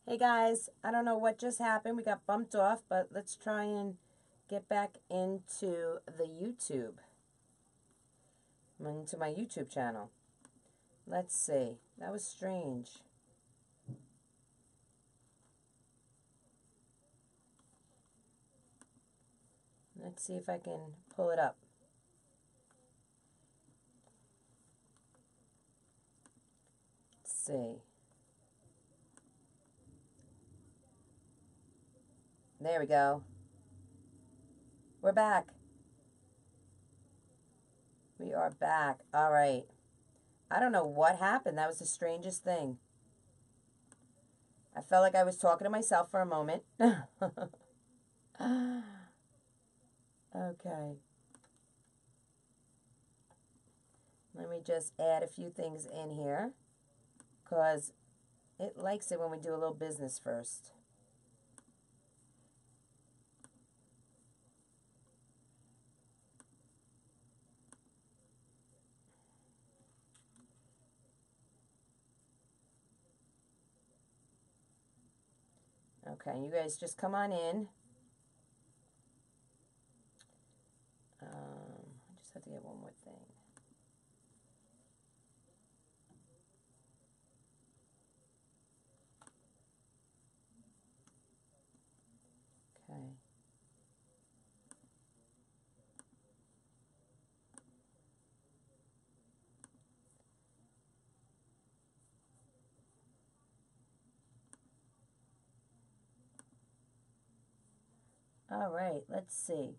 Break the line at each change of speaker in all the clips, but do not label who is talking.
Hey guys, I don't know what just happened. We got bumped off, but let's try and get back into the YouTube. Into my YouTube channel. Let's see. That was strange. Let's see if I can pull it up. Let's see. There we go. We're back. We are back. All right. I don't know what happened. That was the strangest thing. I felt like I was talking to myself for a moment. Okay. Let me just add a few things in here because it likes it when we do a little business first. Okay, you guys just come on in. I just have to get one more thing. Okay. All right, let's see.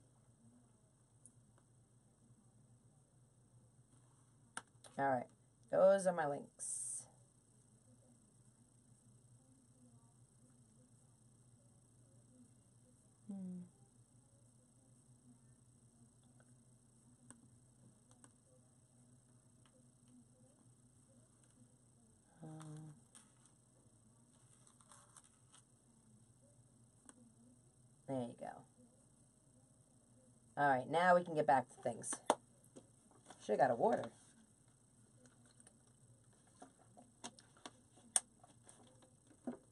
All right, those are my links. There you go. All right, now we can get back to things. Should have got a water.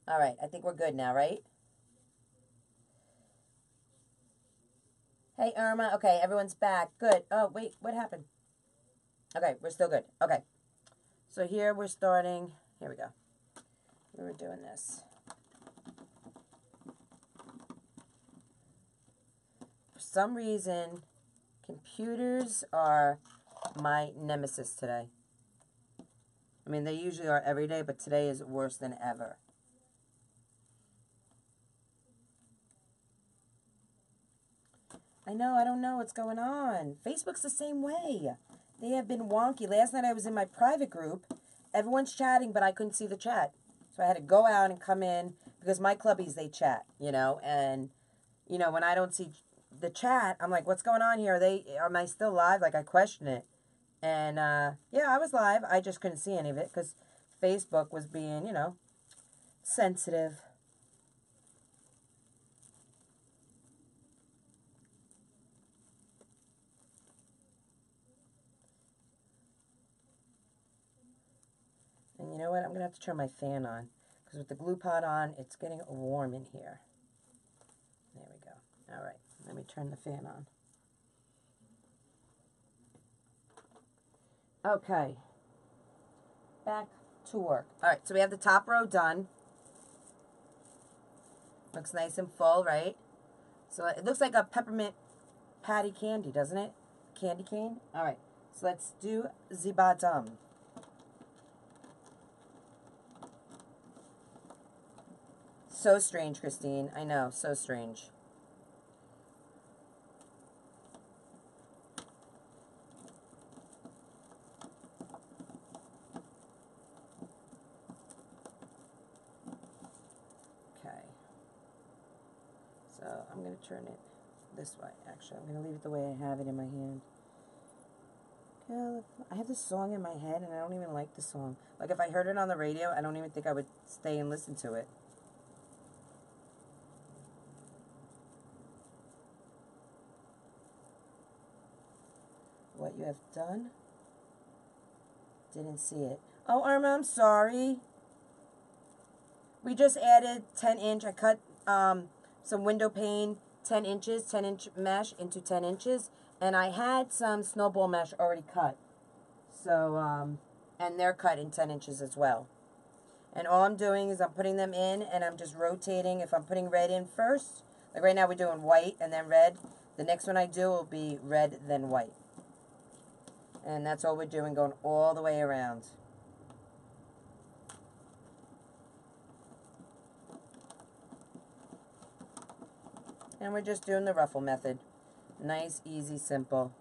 All right, I think we're good now, right? Hey, Irma. Okay, everyone's back. Good. Oh, wait, what happened? Okay, we're still good. Okay. So here we're starting. Here we go. We were doing this. For some reason, computers are my nemesis today. I mean, they usually are every day, but today is worse than ever. I know, I don't know what's going on. Facebook's the same way. They have been wonky. Last night I was in my private group. Everyone's chatting, but I couldn't see the chat. So I had to go out and come in because my clubbies, they chat, you know. And, you know, when I don't see the chat, I'm like, what's going on here? Am I still live? Like, I question it. And, yeah, I was live. I just couldn't see any of it because Facebook was being, you know, sensitive. And you know what? I'm going to have to turn my fan on. Because with the glue pot on, it's getting warm in here. There we go. All right. Let me turn the fan on. Okay. Back to work. All right. So we have the top row done. Looks nice and full, right? So it looks like a peppermint patty candy, doesn't it? Candy cane. All right. So let's do the bottom. So strange, Christine. I know. So strange. Okay. So I'm going to turn it this way. Actually, I'm going to leave it the way I have it in my hand. I have this song in my head, and I don't even like the song. Like, if I heard it on the radio, I don't even think I would stay and listen to it. What you have done? Didn't see it. Oh, Irma, I'm sorry. We just added 10-inch. I cut some window pane, 10 inches, 10-inch mesh into 10 inches. And I had some snowball mesh already cut. So, and they're cut in 10 inches as well. And all I'm doing is I'm putting them in and I'm just rotating. If I'm putting red in first, like right now we're doing white and then red. The next one I do will be red, then white. And that's all we're doing, going all the way around. And we're just doing the ruffle method. Nice, easy, simple.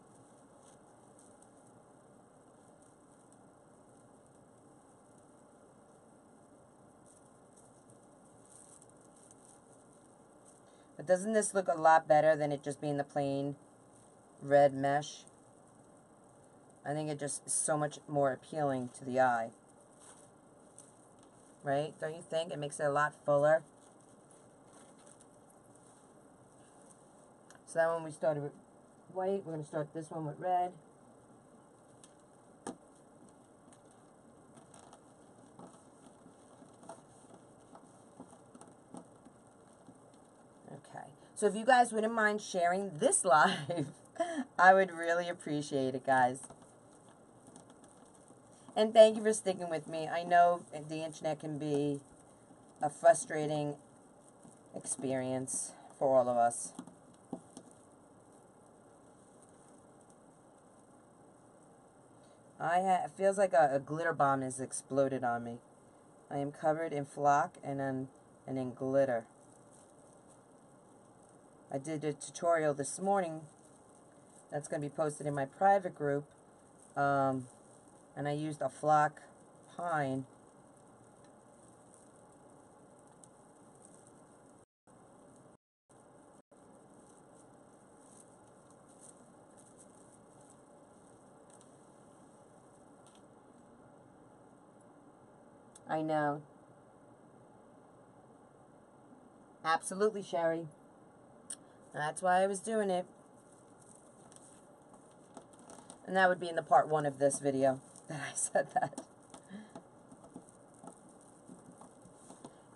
But doesn't this look a lot better than it just being the plain red mesh? I think it just is so much more appealing to the eye. Right? Don't you think? It makes it a lot fuller. So that one we started with white. We're going to start this one with red. Okay. So if you guys wouldn't mind sharing this live, I would really appreciate it, guys. And thank you for sticking with me. I know the internet can be a frustrating experience for all of us. It feels like a glitter bomb has exploded on me. I am covered in flock and in glitter. I did a tutorial this morning that's going to be posted in my private group. And I used a flock pine. I know. Absolutely, Sherry. That's why I was doing it. And that would be in the part 1 of this video that I said that.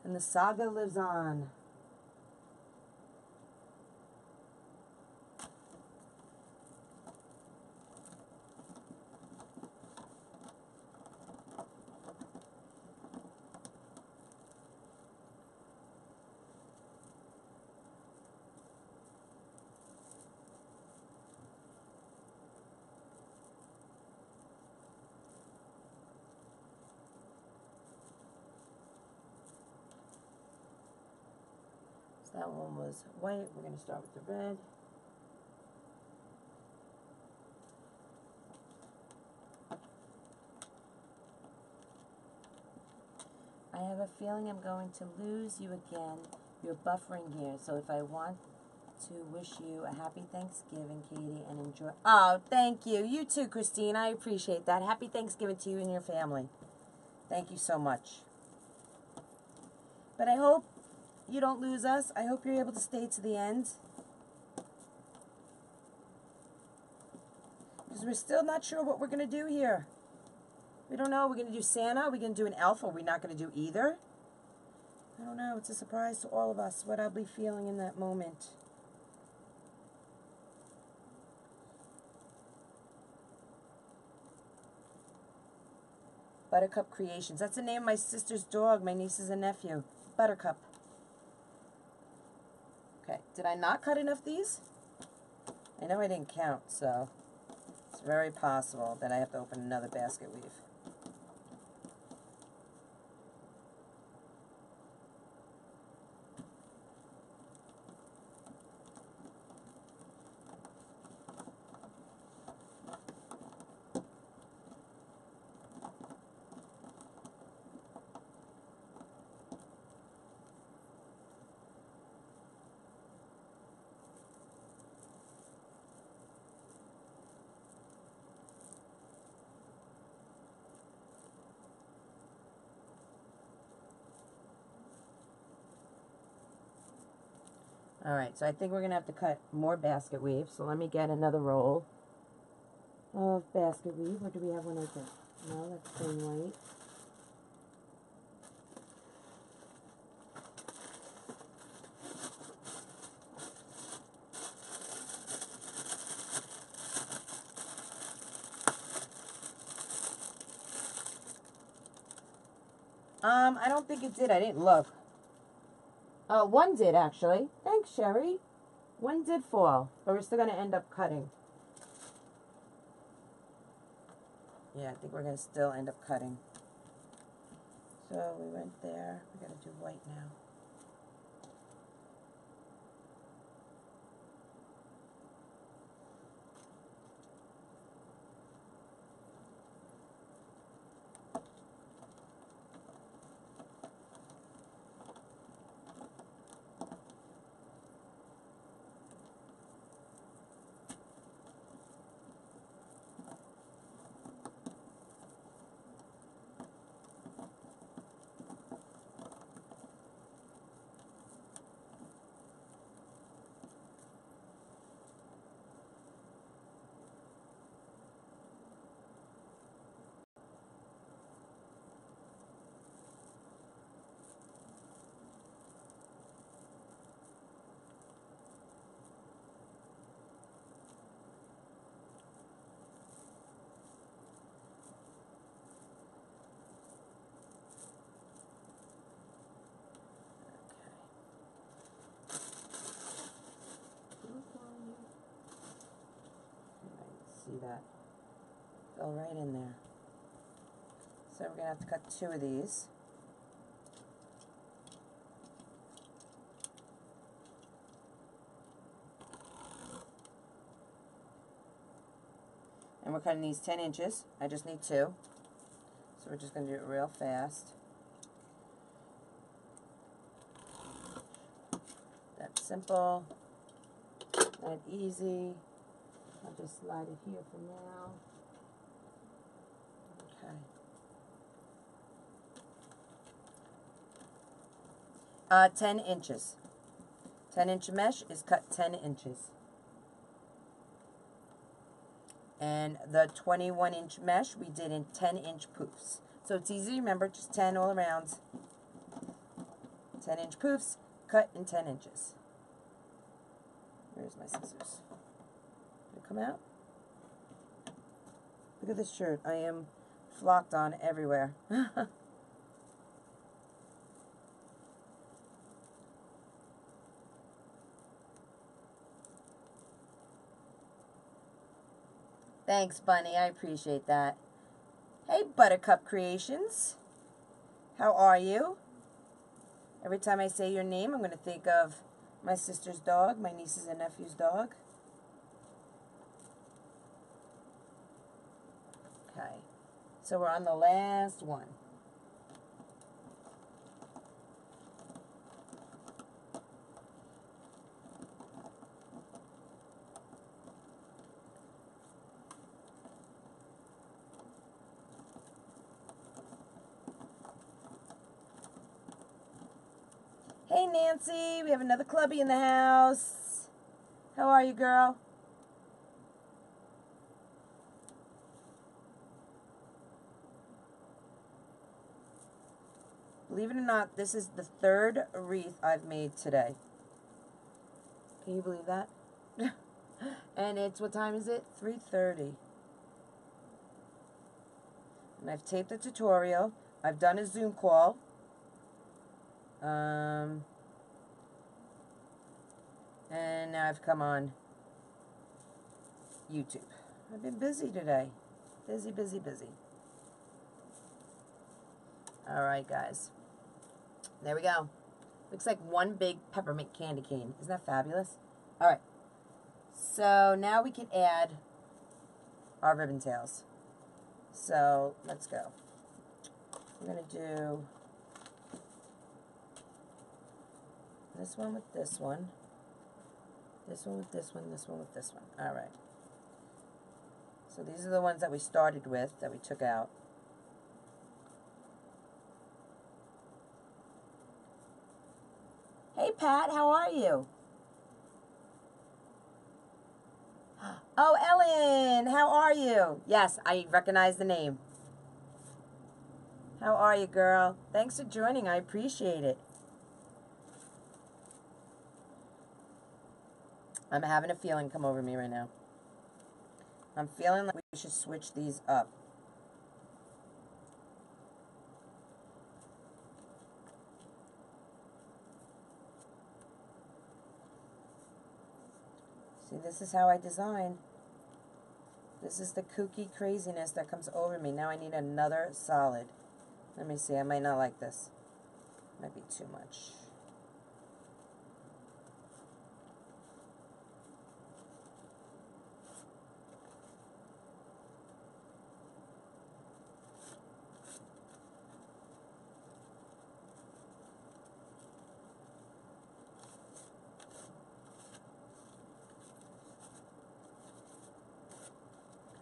And the saga lives on. That one was white. We're going to start with the red. I have a feeling I'm going to lose you again. You're buffering here. So if I want to wish you a happy Thanksgiving, Katie, and enjoy. Oh, thank you. You too, Christine. I appreciate that. Happy Thanksgiving to you and your family. Thank you so much. But I hope you don't lose us. I hope you're able to stay to the end. Because we're still not sure what we're going to do here. We don't know. We're going to do Santa. Are we going to do an elf? Or are we not going to do either? I don't know. It's a surprise to all of us what I'll be feeling in that moment. Buttercup Kreations. That's the name of my sister's dog, my nieces and nephew. Buttercup. Okay, did I not cut enough of these? I know I didn't count, so it's very possible that I have to open another basket weave. Alright, so I think we're going to have to cut more basket weave. So let me get another roll of basket weave. Or do we have one open? No, that's plain white. I don't think it did. I didn't look. One did, actually. Thanks, Sherry. One did fall, but we're still going to end up cutting. Yeah, I think we're going to still end up cutting. So we went there. We got to do white now. See that? Fell right in there. So we're going to have to cut 2 of these. And we're cutting these 10 inches. I just need 2. So we're just going to do it real fast. That's simple. That easy. I'll just slide it here for now. Okay. 10 inches. 10-inch mesh is cut 10 inches. And the 21-inch mesh we did in 10-inch poofs. So it's easy to remember, just 10 all around. 10-inch poofs, cut in 10 inches. Where's my scissors? Did it come out? Look at this shirt. I am flocked on everywhere. Thanks, Bunny. I appreciate that. Hey, Buttercup Creations. How are you? Every time I say your name, I'm going to think of my sister's dog, my niece's and nephew's dog. Okay. So we're on the last one. Hey, Nancy. We have another clubby in the house. How are you, girl? Believe it or not, this is the 3rd wreath I've made today. Can you believe that? And it's, what time is it? 3:30. And I've taped the tutorial. I've done a Zoom call. And now I've come on YouTube. I've been busy today. Busy, busy, busy. Alright, guys. There we go. Looks like one big peppermint candy cane. Isn't that fabulous? Alright. So now we can add our ribbon tails. So let's go. We're going to do this one with this one. This one with this one, this one with this one. Alright. So these are the ones that we started with, that we took out. Hey, Pat, how are you? Oh, Ellen, how are you? Yes, I recognize the name. How are you, girl? Thanks for joining. I appreciate it. I'm having a feeling come over me right now. I'm feeling like we should switch these up. See, this is how I design. This is the kooky craziness that comes over me. Now I need another solid. Let me see. I might not like this. Might be too much.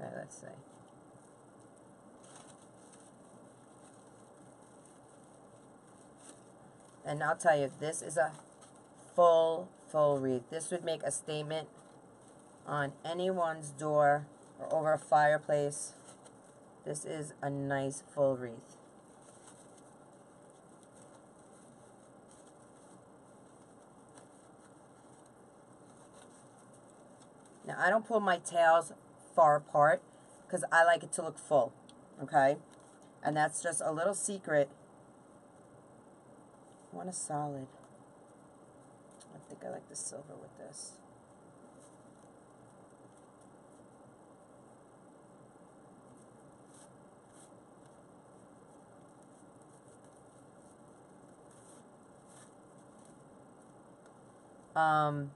Okay, let's see. And I'll tell you, this is a full wreath. This would make a statement on anyone's door or over a fireplace. This is a nice full wreath. Now, I don't pull my tails far apart because I like it to look full, okay? And that's just a little secret. I want a solid. I think I like the silver with this.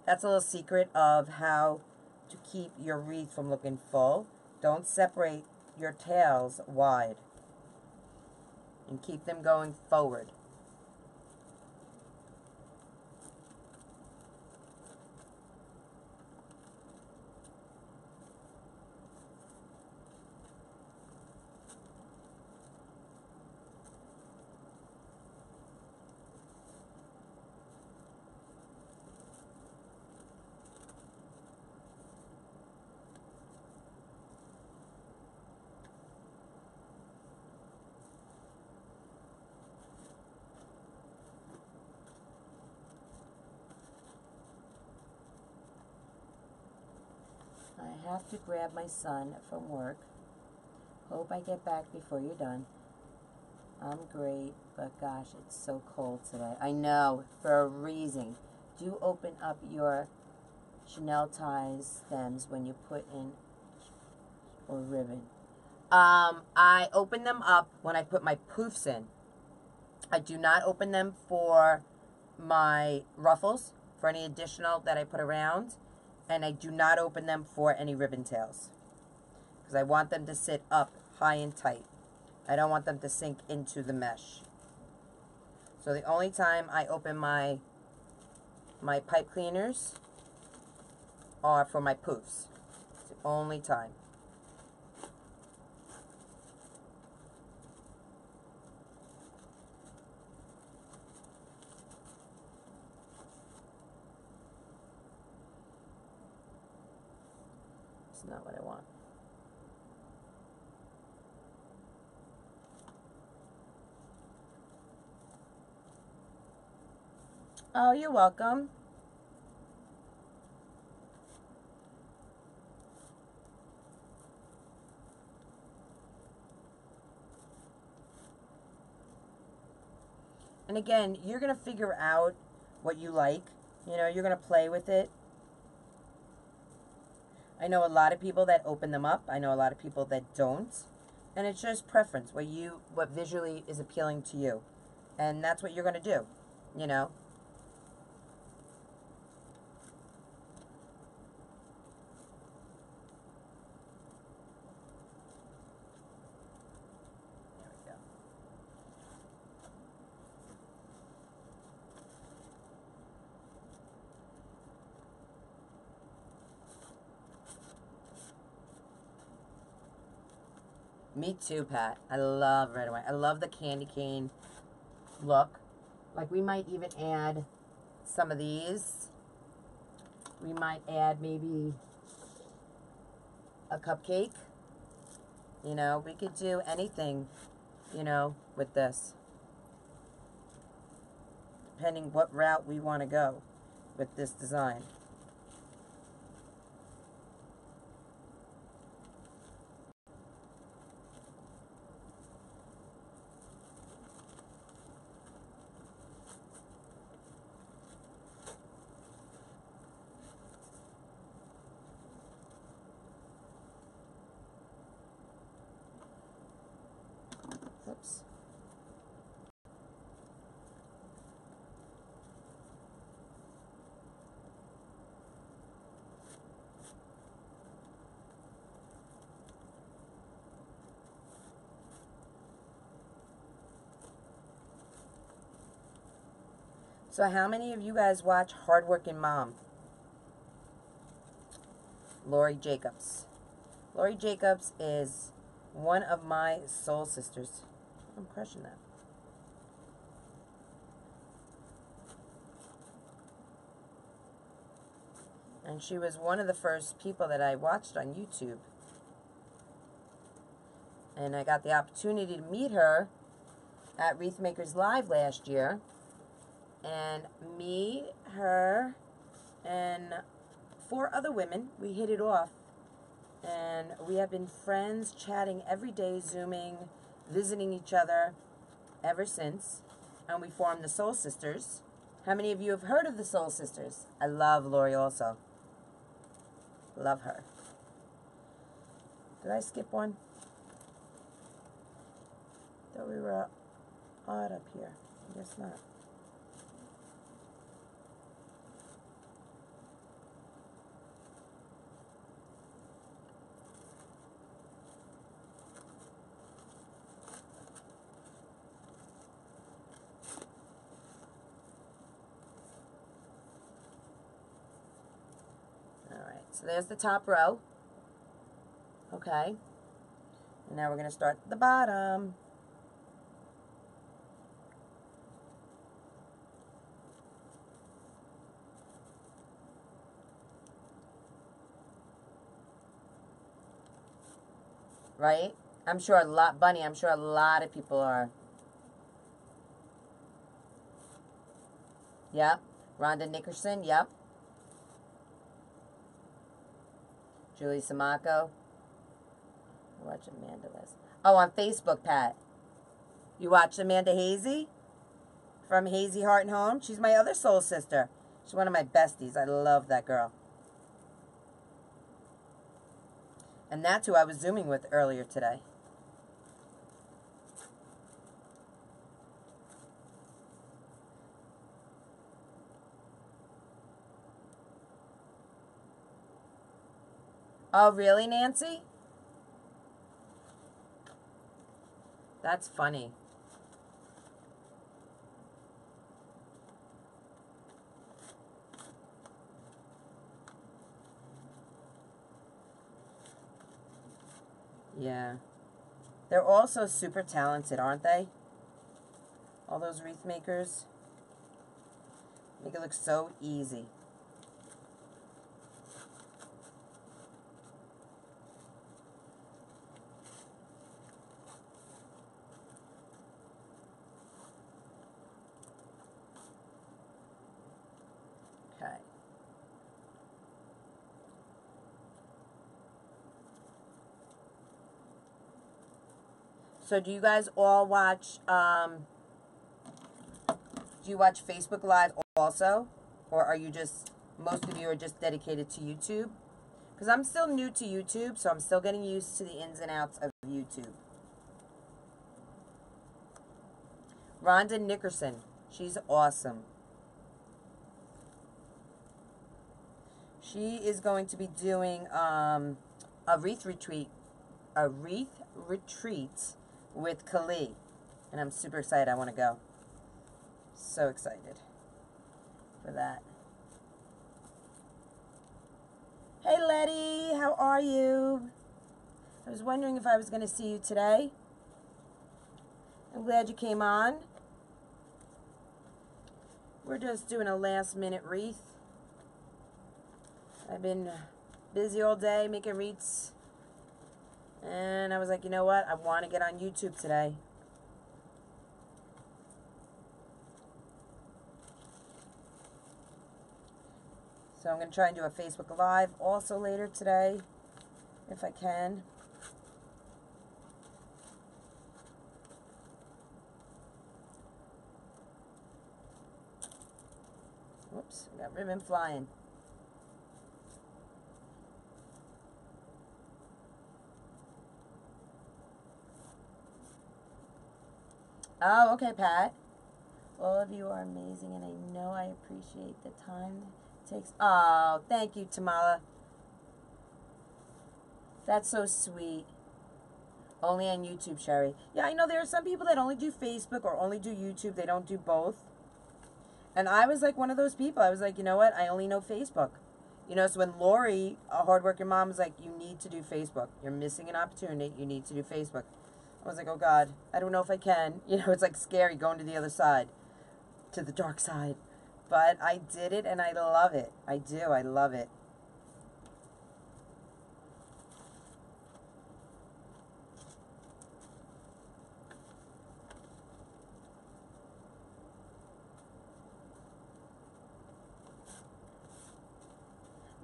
That's a little secret of how to keep your wreath from looking full. Don't separate your tails wide and keep them going forward. I have to grab my son from work. Hope I get back before you're done. I'm great, but gosh, it's so cold today. I know, for a reason. Do open up your Chanel ties stems when you put in or ribbon. I open them up when I put my poofs in. I do not open them for my ruffles, for any additional that I put around. And I do not open them for any ribbon tails. Because I want them to sit up high and tight. I don't want them to sink into the mesh. So the only time I open my pipe cleaners are for my poofs. It's the only time. It's not what I want. Oh, you're welcome. And again, you're going to figure out what you like. You know, you're going to play with it. I know a lot of people that open them up. I know a lot of people that don't. And it's just preference, what visually is appealing to you. And that's what you're going to do, you know. There we go. Me too, Pat. I love red and white. I love the candy cane look. Like, we might even add some of these. We might add maybe a cupcake. You know, we could do anything, you know, with this. Depending what route we want to go with this design. So how many of you guys watch Hardworking Mom? Lori Jacobs. Lori Jacobs is one of my soul sisters. I'm crushing that. And she was one of the first people that I watched on YouTube. And I got the opportunity to meet her at Wreath Makers Live last year. And me, her, and 4 other women, we hit it off. And we have been friends, chatting every day, Zooming, visiting each other ever since. And we formed the Soul Sisters. How many of you have heard of the Soul Sisters? I love Lori also. Love her. Did I skip one? Thought we were odd up here. I guess not. Alright, so there's the top row. Okay. And now we're going to start at the bottom. Right? I'm sure a lot, Bunny, I'm sure a lot of people are. Yep. Rhonda Nickerson, yep. Julie Samako. I watch Amanda last. Oh, on Facebook, Pat. You watch Amanda Hazy? From Hazy Heart and Home? She's my other soul sister. She's one of my besties. I love that girl. And that's who I was Zooming with earlier today. Oh, really, Nancy? That's funny. Yeah. They're also super talented, aren't they? All those wreath makers. Make it look so easy. Okay. So do you guys all watch, do you watch Facebook Live also? Or are you just, most of you are just dedicated to YouTube? Because I'm still new to YouTube, so I'm still getting used to the ins and outs of YouTube. Rhonda Nickerson. She's awesome. She is going to be doing a wreath retreat with Kali. And I'm super excited. I want to go. So excited for that. Hey, Letty. How are you? I was wondering if I was going to see you today. I'm glad you came on. We're just doing a last-minute wreath. I've been busy all day making wreaths. And I was like, you know what? I want to get on YouTube today. So I'm going to try and do a Facebook Live also later today, if I can. Whoops, I got ribbon flying. Oh, okay, Pat. All of you are amazing, and I know I appreciate the time it takes. Oh, thank you, Tamala. That's so sweet. Only on YouTube, Sherry. Yeah, I know there are some people that only do Facebook or only do YouTube. They don't do both. And I was like one of those people. I was like, you know what? I only know Facebook. You know, so when Lori, a hardworking mom, was like, you need to do Facebook. You're missing an opportunity. You need to do Facebook. I was like, oh, God, I don't know if I can. You know, it's like scary going to the other side, to the dark side. But I did it, and I love it. I do. I love it.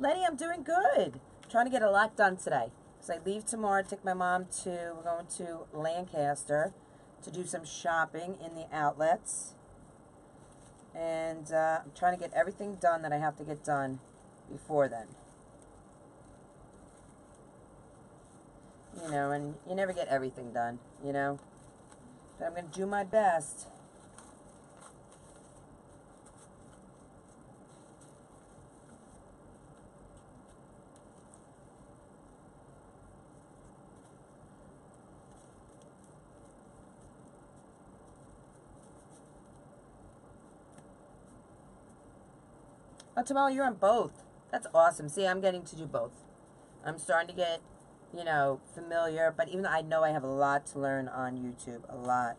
Letty, I'm doing good. Trying to get a lot done today. So I leave tomorrow, take my mom to, we're going to Lancaster to do some shopping in the outlets. And I'm trying to get everything done that I have to get done before then. You know, and you never get everything done, you know. But I'm going to do my best. Oh, Tamala, you're on both. That's awesome. See, I'm getting to do both. I'm starting to get, you know, familiar. But even though I know I have a lot to learn on YouTube. A lot.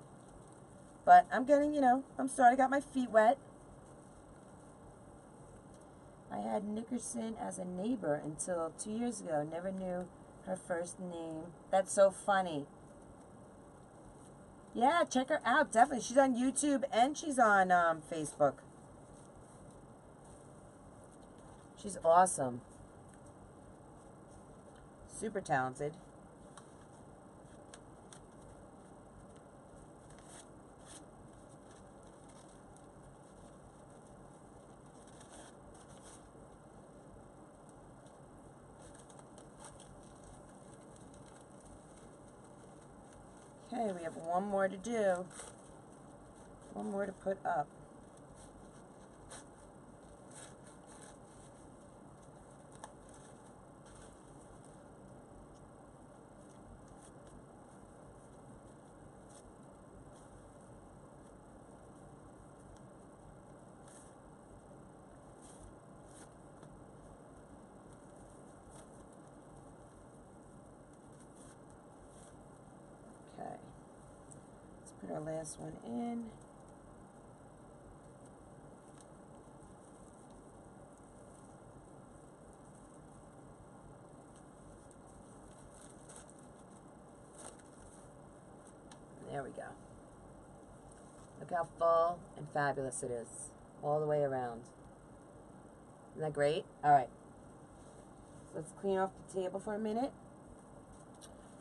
But I'm getting, you know, I'm starting. I got my feet wet. I had Nickerson as a neighbor until 2 years ago. Never knew her first name. That's so funny. Yeah, check her out. Definitely. She's on YouTube and she's on Facebook. She's awesome. Super talented. Okay, we have one more to do. One more to put up. Okay. Let's put our last one in. There we go. Look how full and fabulous it is. All the way around. Isn't that great? Alright. So let's clean off the table for a minute.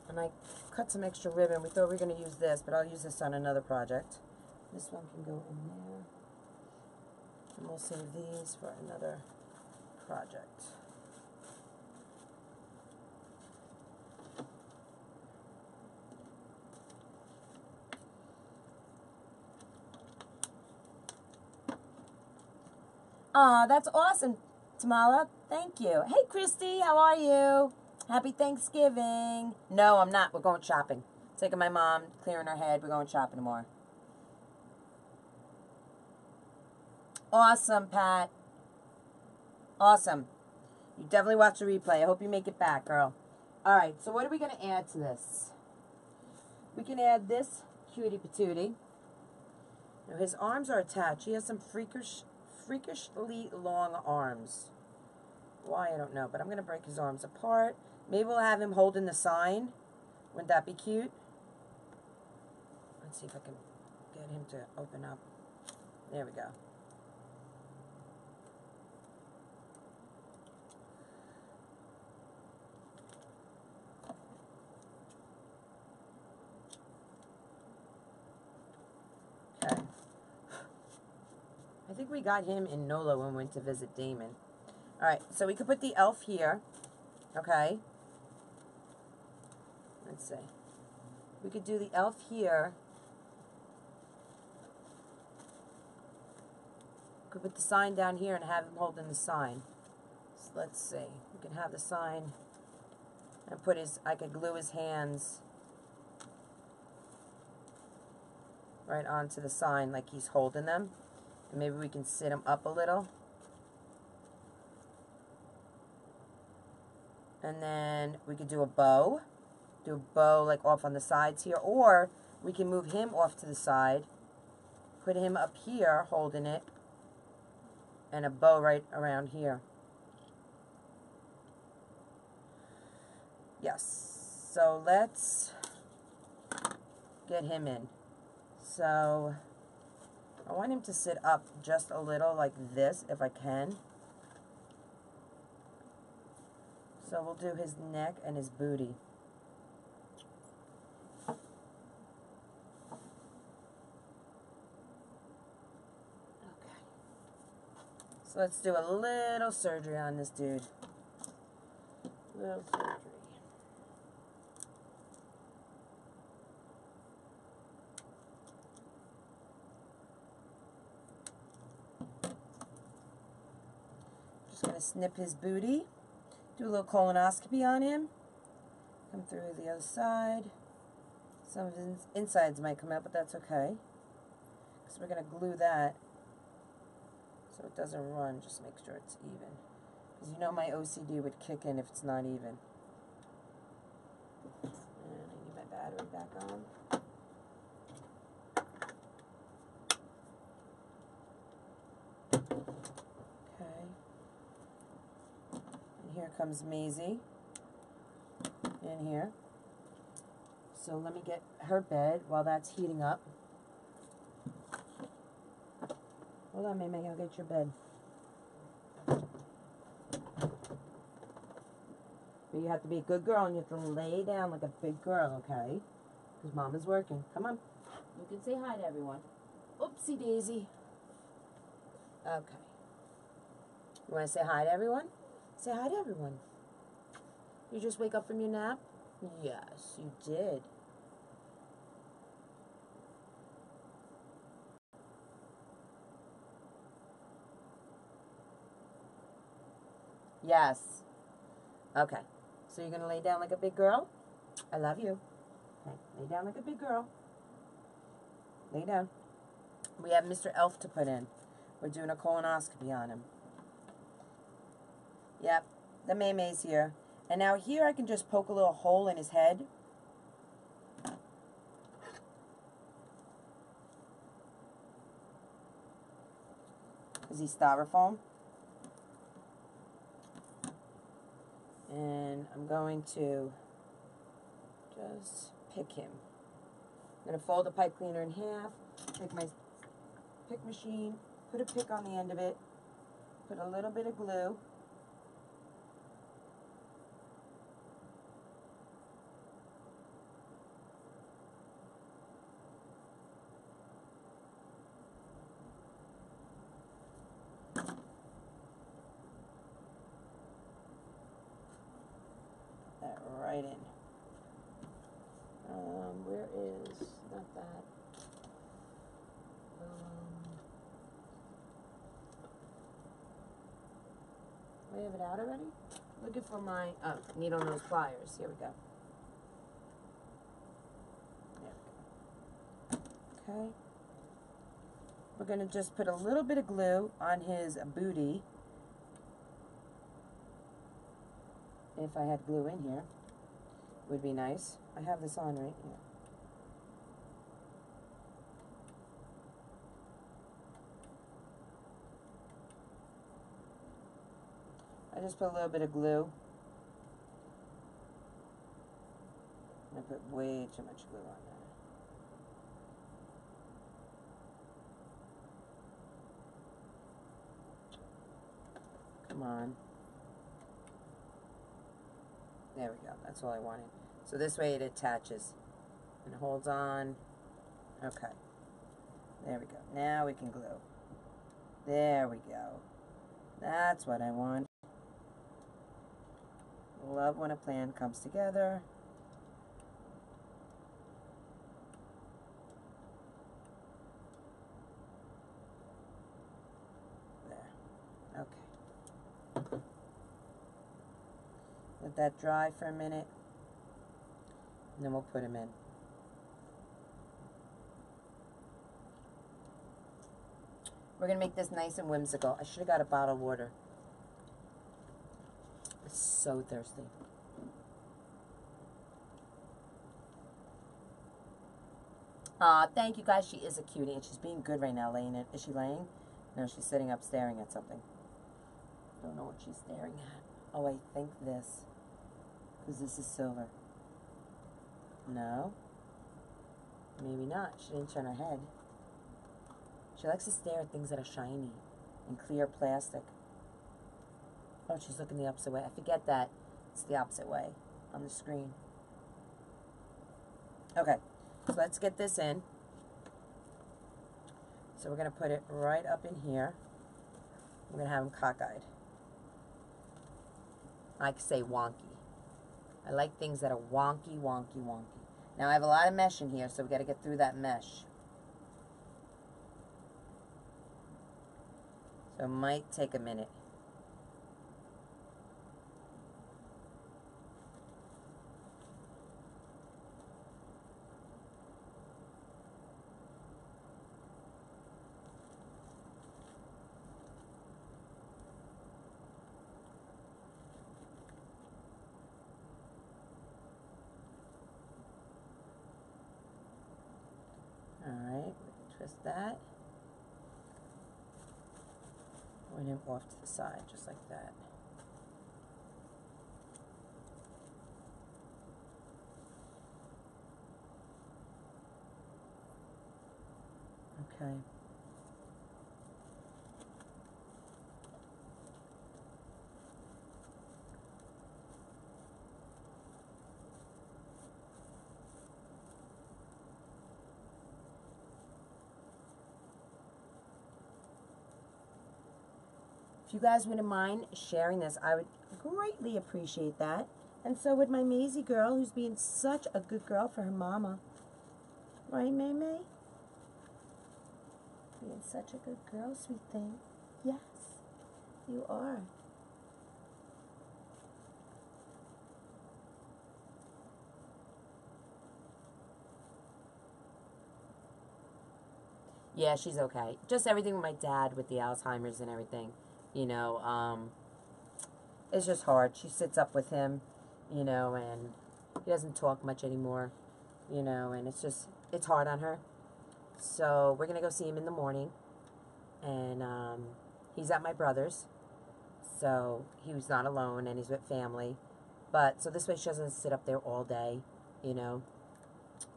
And I cut some extra ribbon. We thought we were going to use this, but I'll use this on another project. This one can go in there. And we'll save these for another project. Aw, that's awesome, Tamala. Thank you. Hey, Christy, how are you? Happy Thanksgiving. No, I'm not. We're going shopping. Taking my mom, clearing her head. We're going shopping tomorrow. Awesome, Pat. Awesome. You definitely watch the replay. I hope you make it back, girl. All right, so what are we going to add to this? We can add this cutie patootie. Now, his arms are attached. He has some freakishly long arms. Why, I don't know, but I'm going to break his arms apart. Maybe we'll have him holding the sign. Wouldn't that be cute? Let's see if I can get him to open up. There we go. Okay. I think we got him in NOLA when we went to visit Damon. Alright, so we could put the elf here. Okay. Let's see. We could do the elf here. We could put the sign down here and have him holding the sign. So let's see. We can have the sign and put his, I could glue his hands right onto the sign like he's holding them. And maybe we can sit him up a little. And then we could do a bow. Do a bow like off on the sides here. Or we can move him off to the side. Put him up here holding it. And a bow right around here. Yes. So let's get him in. So I want him to sit up just a little like this if I can. So we'll do his neck and his booty. Okay. So let's do a little surgery on this dude. Little surgery. Just going to snip his booty. Do a little colonoscopy on him. Come through the other side. Some of his insides might come out, but that's okay. Because we're going to glue that so it doesn't run. Just make sure it's even. Because you know my OCD would kick in if it's not even. And I need my battery back on. Okay. And here comes Maisie. In here. So let me get her bed while that's heating up. Hold on, Mimi, I'll get your bed. But you have to be a good girl and you have to lay down like a big girl, okay? Because Mama's working. Come on. You can say hi to everyone. Oopsie daisy. Okay. You want to say hi to everyone? Say hi to everyone. You just wake up from your nap? Yes, you did. Yes. Okay. So you're going to lay down like a big girl? I love you. Okay. Lay down like a big girl. Lay down. We have Mr. Elf to put in. We're doing a colonoscopy on him. Yep. The Maymay's here. And now here I can just poke a little hole in his head. Is he styrofoam? And I'm going to just pick him. I'm going to fold the pipe cleaner in half, take my pick machine, put a pick on the end of it, put a little bit of glue. That right in. Where is, not that. Do I have it out already? Looking for my, needle nose pliers. Here we go. There we go. Okay. We're going to just put a little bit of glue on his booty. If I had glue in here, would be nice. I have this on right here. I just put a little bit of glue. I put way too much glue on there. Come on. There we go. That's all I wanted. So this way it attaches and holds on. Okay. There we go. Now we can glue. There we go. That's what I want. Love when a plan comes together. There. Okay. Let that dry for a minute. And then we'll put them in. We're going to make this nice and whimsical. I should have got a bottle of water. I'm so thirsty. Thank you guys. She is a cutie, and she's being good right now, laying it. Is she laying? No, she's sitting up staring at something. Don't know what she's staring at. Oh, I think this. Because this is silver. No. Maybe not. She didn't turn her head. She likes to stare at things that are shiny and clear plastic. Oh, she's looking the opposite way. I forget that it's the opposite way on the screen. Okay, so let's get this in. So we're going to put it right up in here. We're going to have them cockeyed. I could say wonky. I like things that are wonky, wonky, wonky. Now I have a lot of mesh in here, so we got to get through that mesh. So it might take a minute. Alright, twist that. Point him off to the side, just like that. Okay. If you guys wouldn't mind sharing this, I would greatly appreciate that. And so would my Mazie girl, who's being such a good girl for her mama. Right, May May? Being such a good girl, sweet thing. Yes, you are. Yeah, she's okay. Just everything with my dad with the Alzheimer's and everything. You know, it's just hard. She sits up with him, you know, and he doesn't talk much anymore, you know, and it's hard on her. So we're going to go see him in the morning, and he's at my brother's, so he was not alone, and he's with family. But, so this way she doesn't sit up there all day, you know.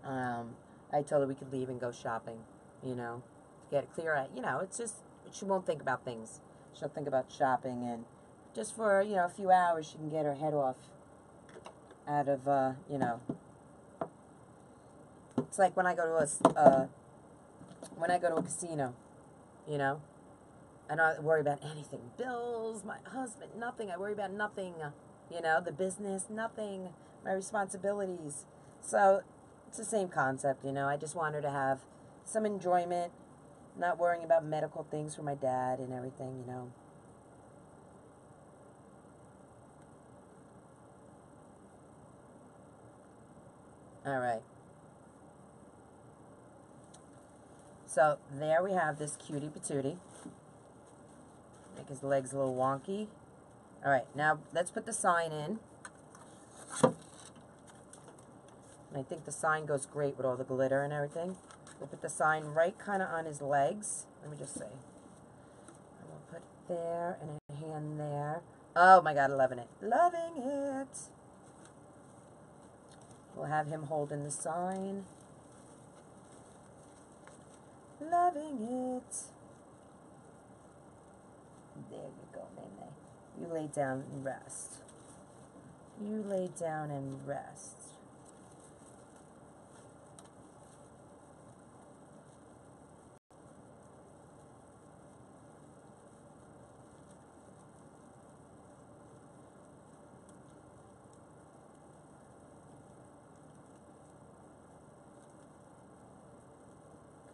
I told her we could leave and go shopping, you know, get it clear, you know, it's just, she won't think about things. She'll think about shopping, and just for, you know, a few hours she can get her head off out of, you know. It's like when I go to a casino, you know, I don't worry about anything. Bills, my husband, nothing. I worry about nothing, you know, the business, nothing, my responsibilities. So it's the same concept, you know. I just want her to have some enjoyment, not worrying about medical things for my dad and everything, you know. All right. So there we have this cutie patootie. Make his legs a little wonky. All right, now let's put the sign in. And I think the sign goes great with all the glitter and everything. We'll put the sign right kind of on his legs. Let me just see. I'm going to put it there and a hand there. Oh my God, loving it. Loving it. We'll have him holding the sign. Loving it. There you go, Nene. You lay down and rest. You lay down and rest.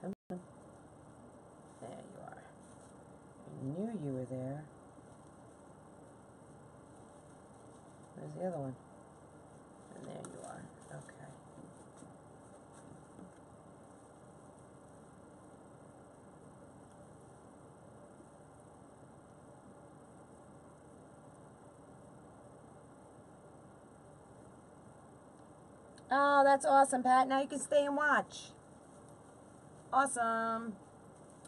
Come on. There you are. I knew you were there. Where's the other one? And there you are. Okay. Oh, that's awesome, Pat. Now you can stay and watch. Awesome.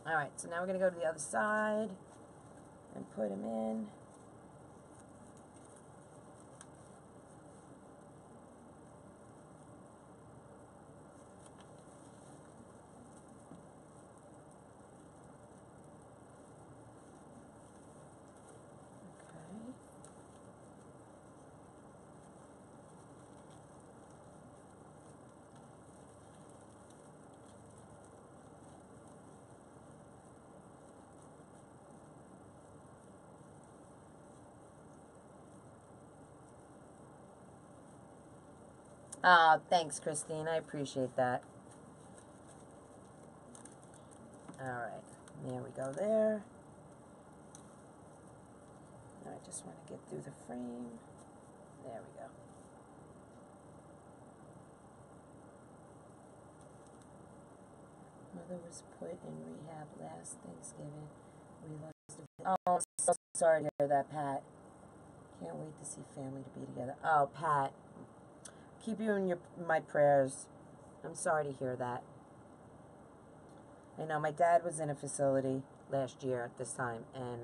All right, so now we're going to go to the other side and put him in. Thanks, Christine. I appreciate that. All right, there we go there. Now I just want to get through the frame. There we go. Mother was put in rehab last Thanksgiving. We lost a... Oh, I'm so sorry to hear that, Pat. Can't wait to see family to be together. Oh, Pat. Keep you in my prayers. I'm sorry to hear that. I know my dad was in a facility last year at this time, and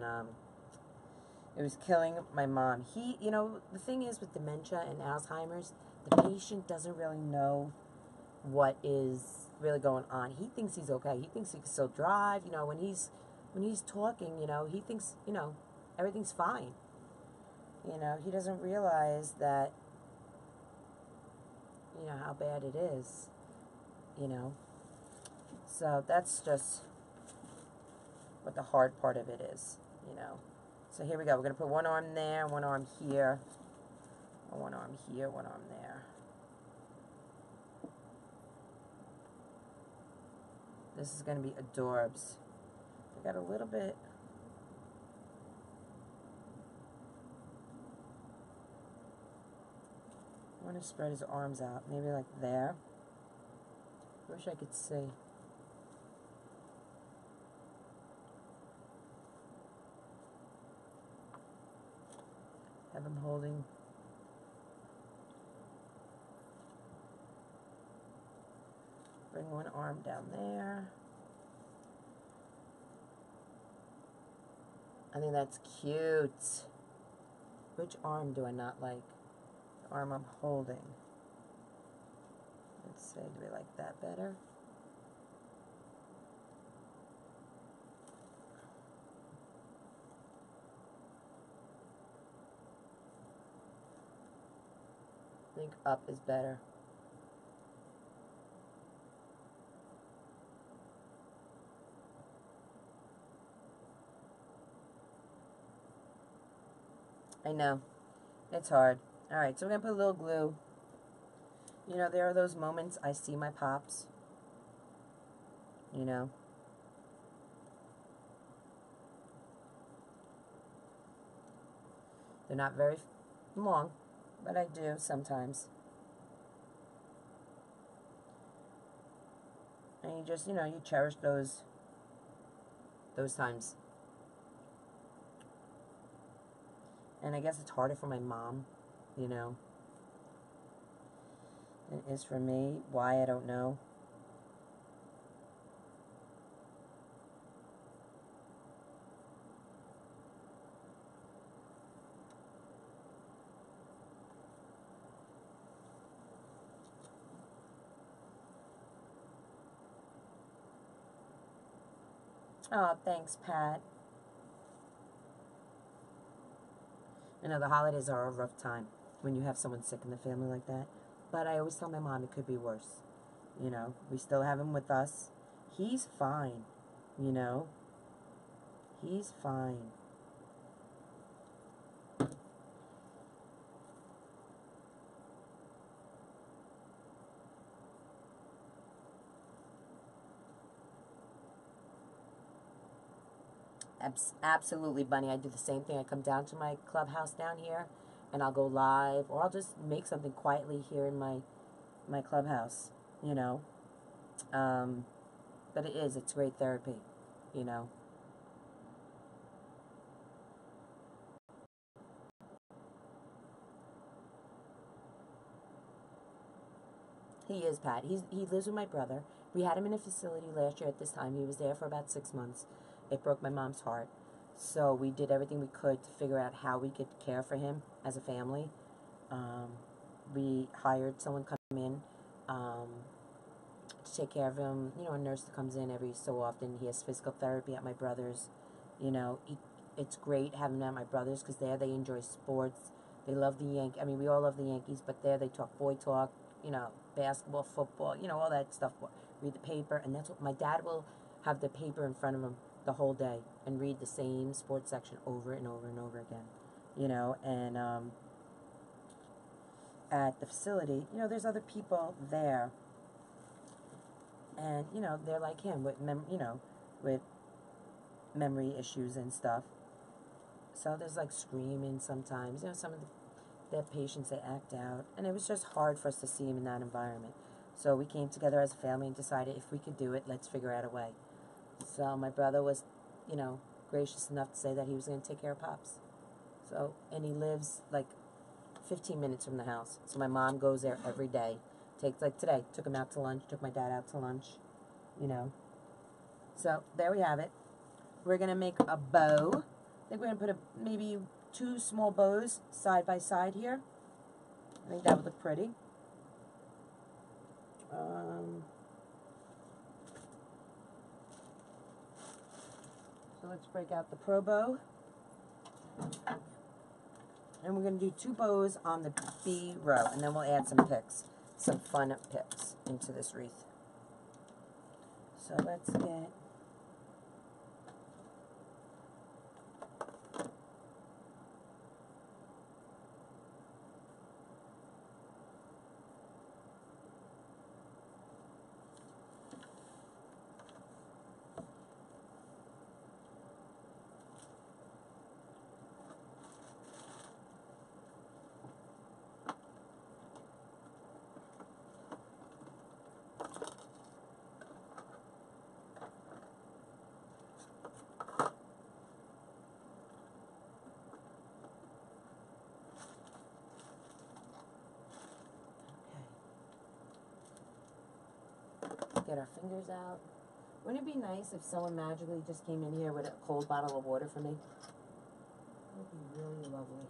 it was killing my mom. You know, the thing is with dementia and Alzheimer's, the patient doesn't really know what is really going on. He thinks he's okay. He thinks he can still drive. You know, when he's talking, you know, he thinks, you know, everything's fine. You know, he doesn't realize that, you know, how bad it is, you know. So that's just what the hard part of it is, you know. So here we go. We're going to put one arm there, one arm here, one arm here, one arm there. This is going to be adorbs. I got a little bit. I want to spread his arms out, maybe like there. Wish I could see. Have him holding. Bring one arm down there. I think that's cute. Which arm do I not like? The arm I'm holding. Let's see, do we like that better? I think up is better. I know. It's hard. Alright, so we're going to put a little glue. You know, there are those moments I see my pops. You know. They're not very long, but I do sometimes. And you just, you know, you cherish those times. And I guess it's harder for my mom, you know, than it is for me. Why, I don't know. Oh, thanks, Pat. I know the holidays are a rough time when you have someone sick in the family like that. But I always tell my mom it could be worse. You know, we still have him with us. He's fine, you know. He's fine. Absolutely, Bunny. I do the same thing. I come down to my clubhouse down here, and I'll go live, or I'll just make something quietly here in my clubhouse, you know. But it's great therapy, you know. He is, Pat. He lives with my brother. We had him in a facility last year at this time. He was there for about 6 months. It broke my mom's heart. So we did everything we could to figure out how we could care for him as a family. We hired someone to come in to take care of him. You know, a nurse that comes in every so often. He has physical therapy at my brother's. You know, it's great having him at my brother's because there they enjoy sports. They love the Yankees. I mean, we all love the Yankees, but there they talk boy talk, you know, basketball, football, you know, all that stuff. Read the paper, and that's what my dad will have the paper in front of him the whole day and read the same sports section over and over and over again, you know. And at the facility, you know, there's other people there, and you know, they're like him with with memory issues and stuff. So there's like screaming sometimes. You know, some of their patients, they act out, and it was just hard for us to see him in that environment. So we came together as a family and decided if we could do it, let's figure out a way. So my brother was, you know, gracious enough to say that he was going to take care of Pops. So, and he lives like 15 minutes from the house. So my mom goes there every day. Takes, like today, took him out to lunch, took my dad out to lunch, you know. So there we have it. We're going to make a bow. I think we're going to put maybe 2 small bows side by side here. I think that would look pretty. So let's break out the Pro Bow. And we're going to do 2 bows on the B row. And then we'll add some picks, some fun picks into this wreath. So let's get... Get our fingers out. Wouldn't it be nice if someone magically just came in here with a cold bottle of water for me? That would be really lovely.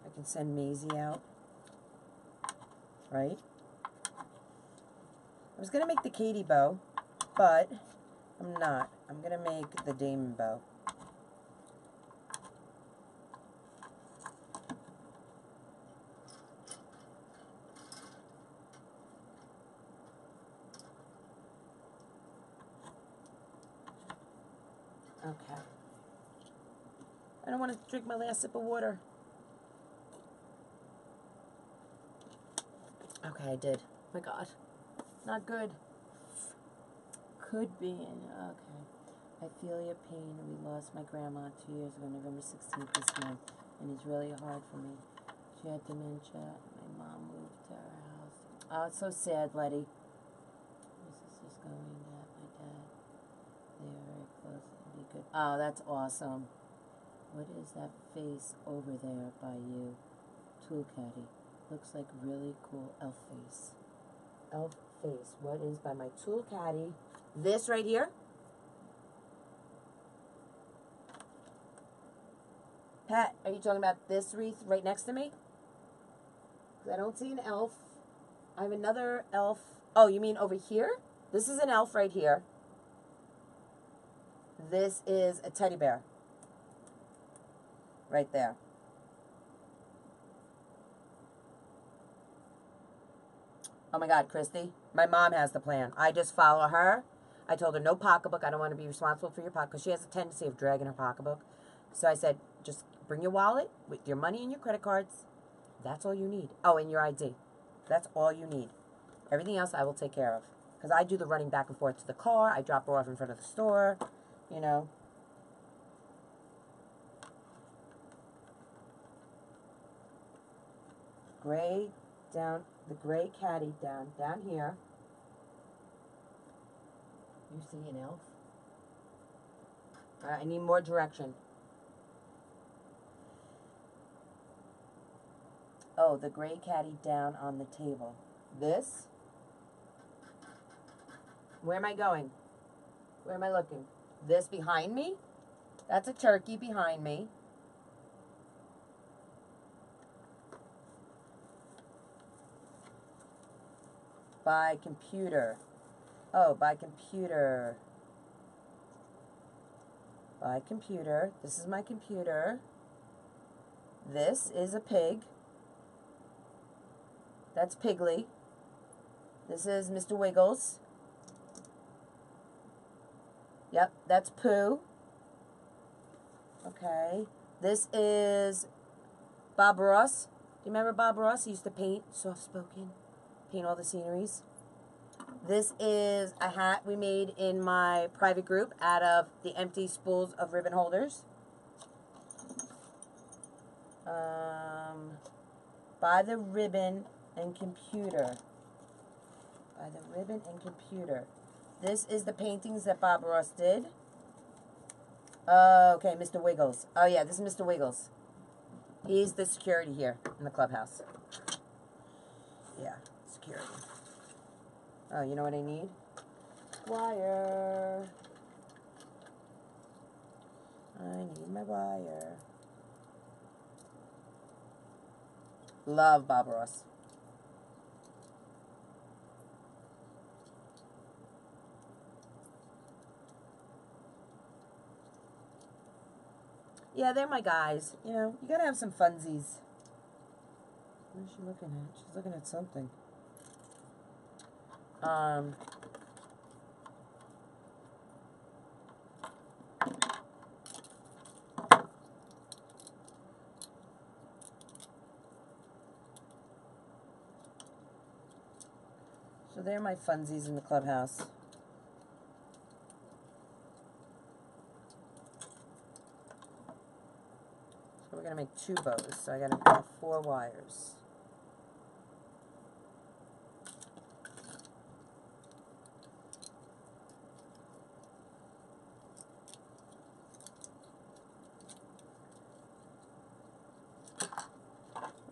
I can send Maisie out. Right? I was going to make the Katie bow, but I'm not. I'm going to make the Damon bow. Okay. I don't want to drink my last sip of water. Okay, I did. Oh my God. Not good. Could be. Okay. I feel your pain. We lost my grandma 2 years ago, November 16th this month, and it's really hard for me. She had dementia. My mom moved to our house. Oh, it's so sad, Letty. This is just going at my dad. They are very close. It'd be good. Oh, that's awesome. What is that face over there by you? Tool caddy. Looks like really cool elf face. Elf face. What is by my tool caddy? This right here. Pat, are you talking about this wreath right next to me? Because I don't see an elf. I have another elf. Oh, you mean over here? This is an elf right here. This is a teddy bear. Right there. Oh my God, Christy. My mom has the plan. I just follow her. I told her no pocketbook. I don't want to be responsible for your pocket because she has a tendency of dragging her pocketbook. So I said, just bring your wallet with your money and your credit cards. That's all you need. Oh, and your ID. That's all you need. Everything else I will take care of. Because I do the running back and forth to the car. I drop her off in front of the store. You know. Gray down, the gray caddy down here. You see an elf? All right, I need more direction. Oh, the gray caddy down on the table. This Where am I going? Where am I looking? This behind me? That's a turkey behind me. By computer. Oh, by computer. By computer. This is my computer. This is a pig. That's Piggly. This is Mr. Wiggles. Yep, that's Pooh. Okay. This is Bob Ross. Do you remember Bob Ross? He used to paint, soft-spoken, paint all the sceneries. This is a hat we made in my private group out of the empty spools of ribbon holders. By the ribbon and computer. By the ribbon and computer. This is the paintings that Bob Ross did. Okay, Mr. Wiggles. Oh yeah, this is Mr. Wiggles. He's the security here in the clubhouse. Yeah, security. Oh, you know what I need? Wire. I need my wire. Love Bob Ross. Yeah, they're my guys. You know, you gotta have some funsies. What is she looking at? She's looking at something. So they're my funsies in the clubhouse. So we're going to make 2 bows. So I got to make 4 wires.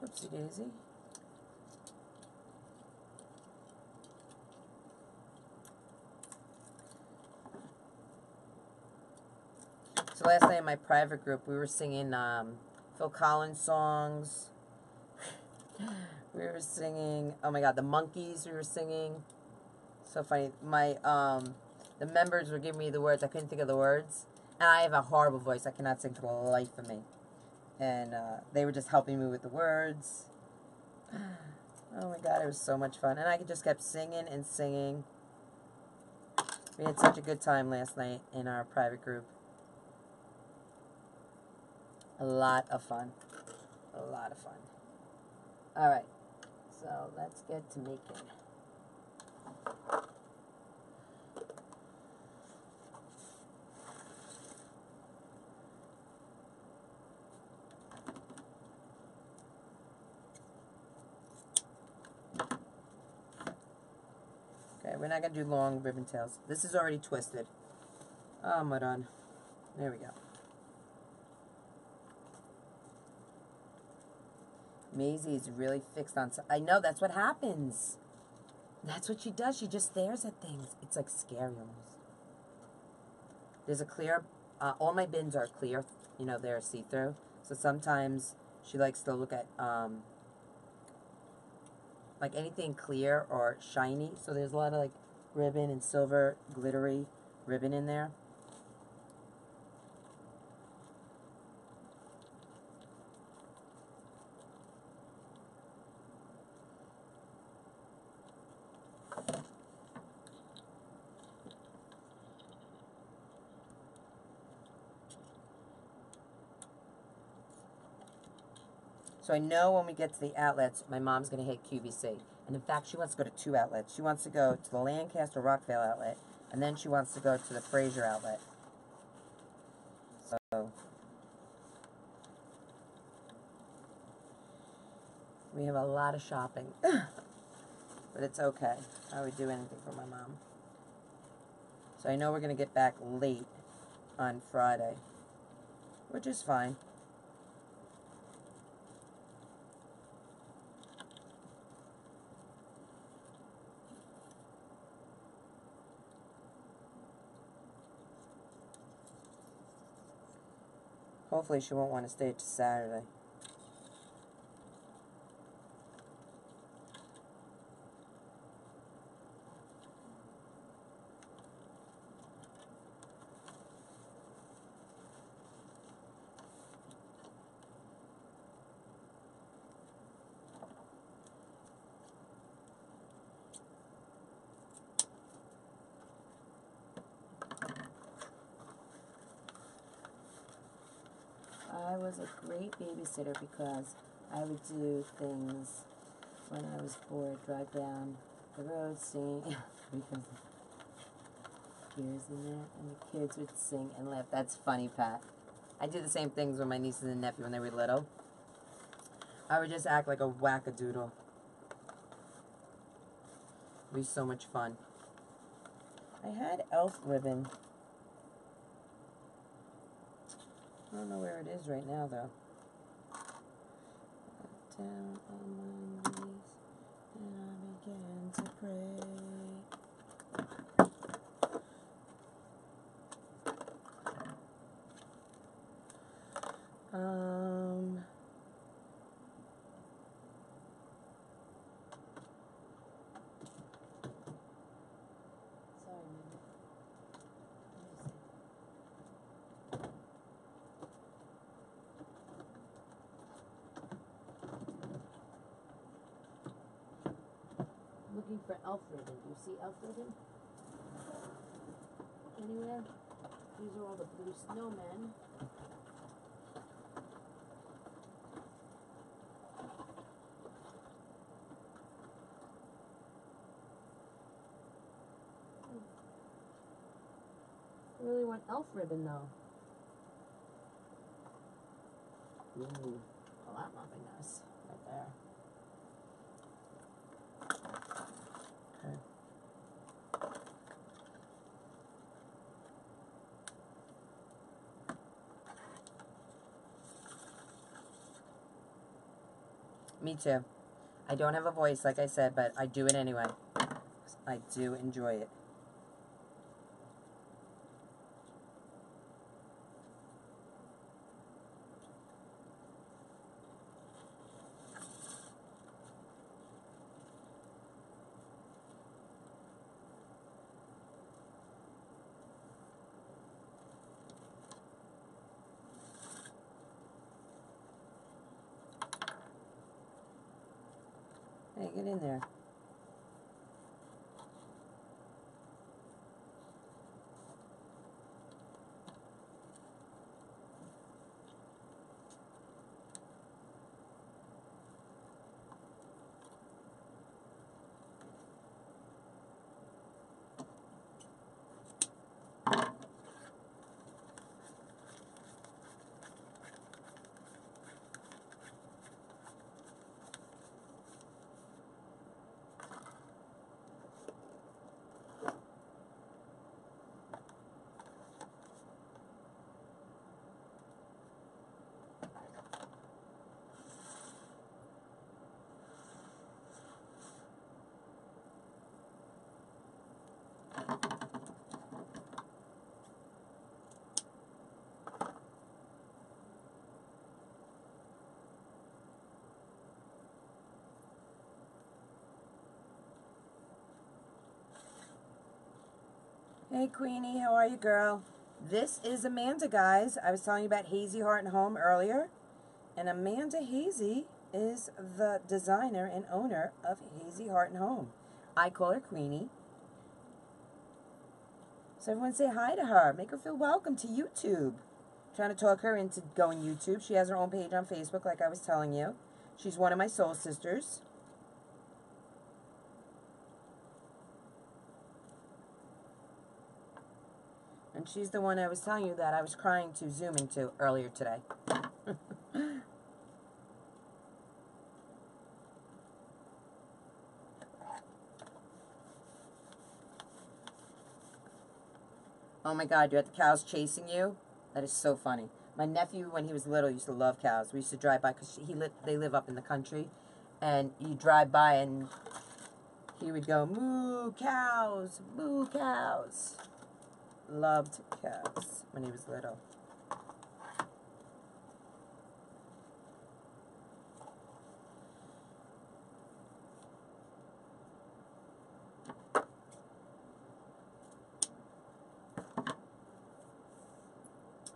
Oopsie daisy. So last night in my private group, we were singing Phil Collins songs. We were singing, oh my God, the Monkees we were singing. So funny. My the members were giving me the words. I couldn't think of the words. And I have a horrible voice. I cannot sing for the life of me. And they were just helping me with the words. Oh my God, it was so much fun. And I just kept singing and singing. We had such a good time last night in our private group. A lot of fun. A lot of fun. Alright, so let's get to making. Okay, we're not going to do long ribbon tails. This is already twisted. Oh, my God. There we go. Maisie is really fixed on... I know, that's what happens. That's what she does. She just stares at things. It's like scary almost. There's a clear... all my bins are clear. You know, they're see-through. So sometimes she likes to look at... like anything clear or shiny. So there's a lot of like ribbon and silver glittery ribbon in there. So I know when we get to the outlets, my mom's going to hit QVC. And in fact, she wants to go to 2 outlets. She wants to go to the Lancaster Rockville outlet, and then she wants to go to the Fraser outlet. So we have a lot of shopping. But it's okay. I would do anything for my mom. So I know we're going to get back late on Friday, which is fine. Hopefully she won't want to stay till Saturday. I was a great babysitter because I would do things when I was bored, drive down the road singing because tears in there, and the kids would sing and laugh. That's funny, Pat. I do the same things with my nieces and nephew when they were little. I would just act like a wackadoodle. It was so much fun. I had elf ribbon. I don't know where it is right now, though. Down on my knees, and I began to pray. Sorry, man. Looking for elf ribbon. Do you see elf ribbon? Anywhere? These are all the blue snowmen. I really want elf ribbon though. Ooh. Oh, that might be nice. Right there. Okay. Me too. I don't have a voice, like I said, but I do it anyway. I do enjoy it. Hey, get in there. Hey, Queenie, how are you, girl? This is Amanda, guys. I was telling you about Hazy Heart and Home earlier. And Amanda Hazy is the designer and owner of Hazy Heart and Home. I call her Queenie. So everyone say hi to her. Make her feel welcome to YouTube. Trying to talk her into going YouTube. She has her own page on Facebook, like I was telling you. She's one of my soul sisters. And she's the one I was telling you that I was crying to Zoom into earlier today. Oh my God, you had the cows chasing you? That is so funny. My nephew, when he was little, used to love cows. We used to drive by because they live up in the country. And you drive by and he would go, moo, cows, moo, cows. Loved cows when he was little.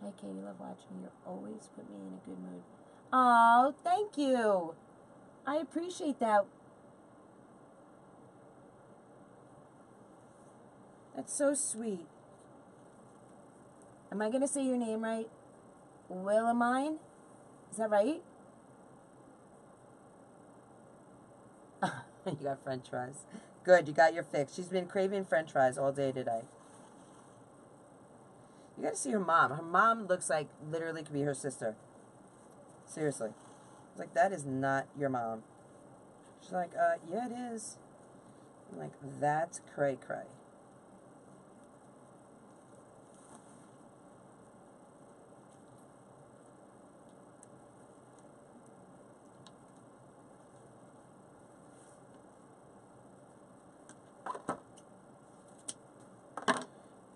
Hi, Katie, love watching you. Always put me in a good mood. Oh, thank you. I appreciate that. That's so sweet. Am I going to say your name right? Willamine? Is that right? You got french fries. Good, you got your fix. She's been craving french fries all day today. You got to see her mom. Her mom looks like literally could be her sister. Seriously. I was like, that is not your mom. She's like, yeah, it is. I'm like, that's cray-cray.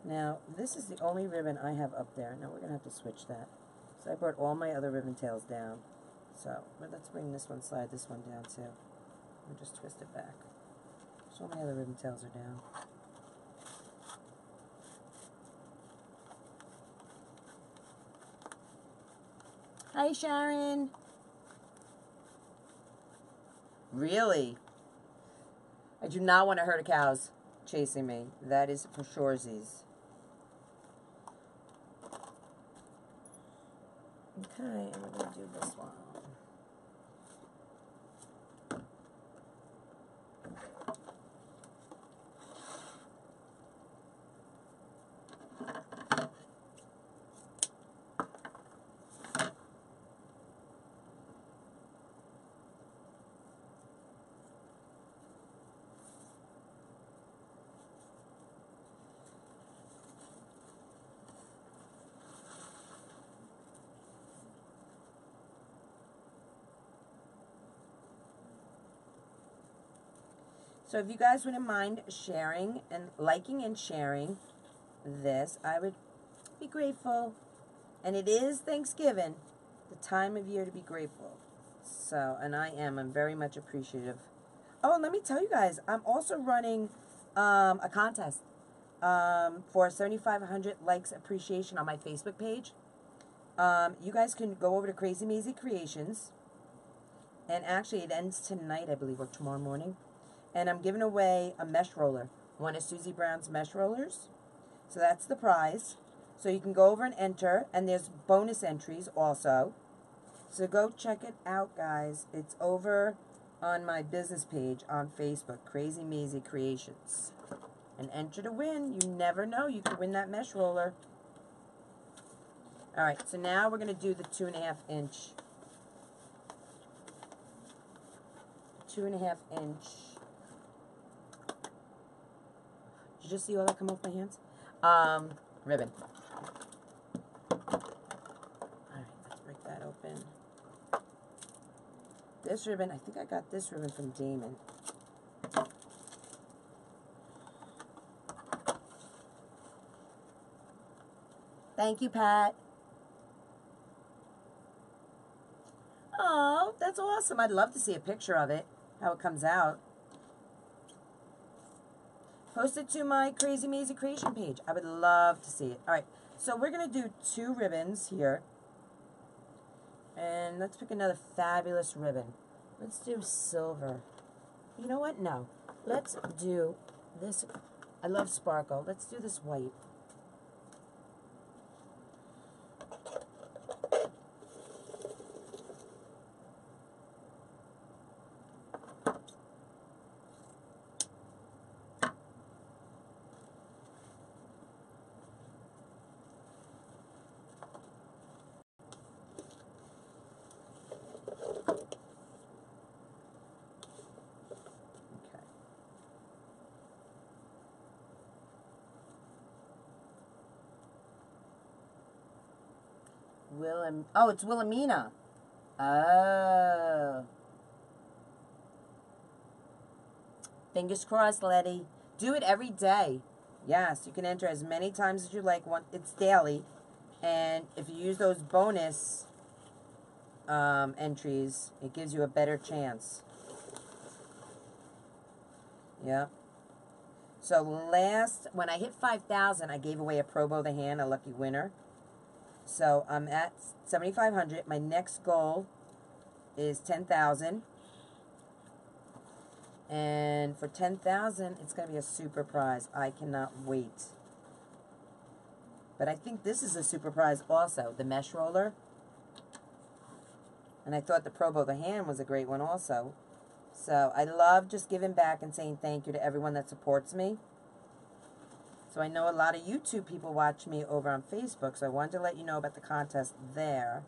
Now, this is the only ribbon I have up there. Now, we're going to have to switch that. So I brought all my other ribbon tails down. So, let's bring this one, slide this one down too. We'll just twist it back. So all my other ribbon tails are down. Hi, Sharon. Really? I do not want a herd of cows chasing me. That is for surezies. Okay, and we're going to do this one. So if you guys wouldn't mind sharing and liking and sharing this, I would be grateful. And it is Thanksgiving, the time of year to be grateful. So, and I am. I'm very much appreciative. Oh, and let me tell you guys, I'm also running a contest for 7,500 likes appreciation on my Facebook page. You guys can go over to Krazy Mazie Kreations. And actually, it ends tonight, I believe, or tomorrow morning. And I'm giving away a mesh roller. One of Susie Brown's mesh rollers. So that's the prize. So you can go over and enter. And there's bonus entries also. So go check it out, guys. It's over on my business page on Facebook, Krazy Mazie Kreations. And enter to win. You never know. You could win that mesh roller. Alright, so now we're going to do the 2.5 inch. 2.5 inch. Did you just see all that come off my hands? Ribbon. Alright, let's break that open. This ribbon, I think I got this ribbon from Damon. Thank you, Pat. Oh, that's awesome. I'd love to see a picture of it, how it comes out. Post it to my Krazy Mazie Kreation page. I would love to see it. All right, so we're going to do 2 ribbons here. And let's pick another fabulous ribbon. Let's do silver. You know what? No. Let's do this. I love sparkle. Let's do this white. Oh, it's Wilhelmina. Oh. Fingers crossed, Letty. Do it every day. Yes, you can enter as many times as you like. It's daily. And if you use those bonus entries, it gives you a better chance. Yeah. So when I hit 5,000, I gave away a Pro Bow the Hand, a lucky winner. So I'm at 7,500. My next goal is 10,000. And for 10,000, it's going to be a super prize. I cannot wait. But I think this is a super prize also, the mesh roller. And I thought the Pro Bow the hand was a great one also. So I love just giving back and saying thank you to everyone that supports me. So I know a lot of YouTube people watch me over on Facebook, so I wanted to let you know about the contest there.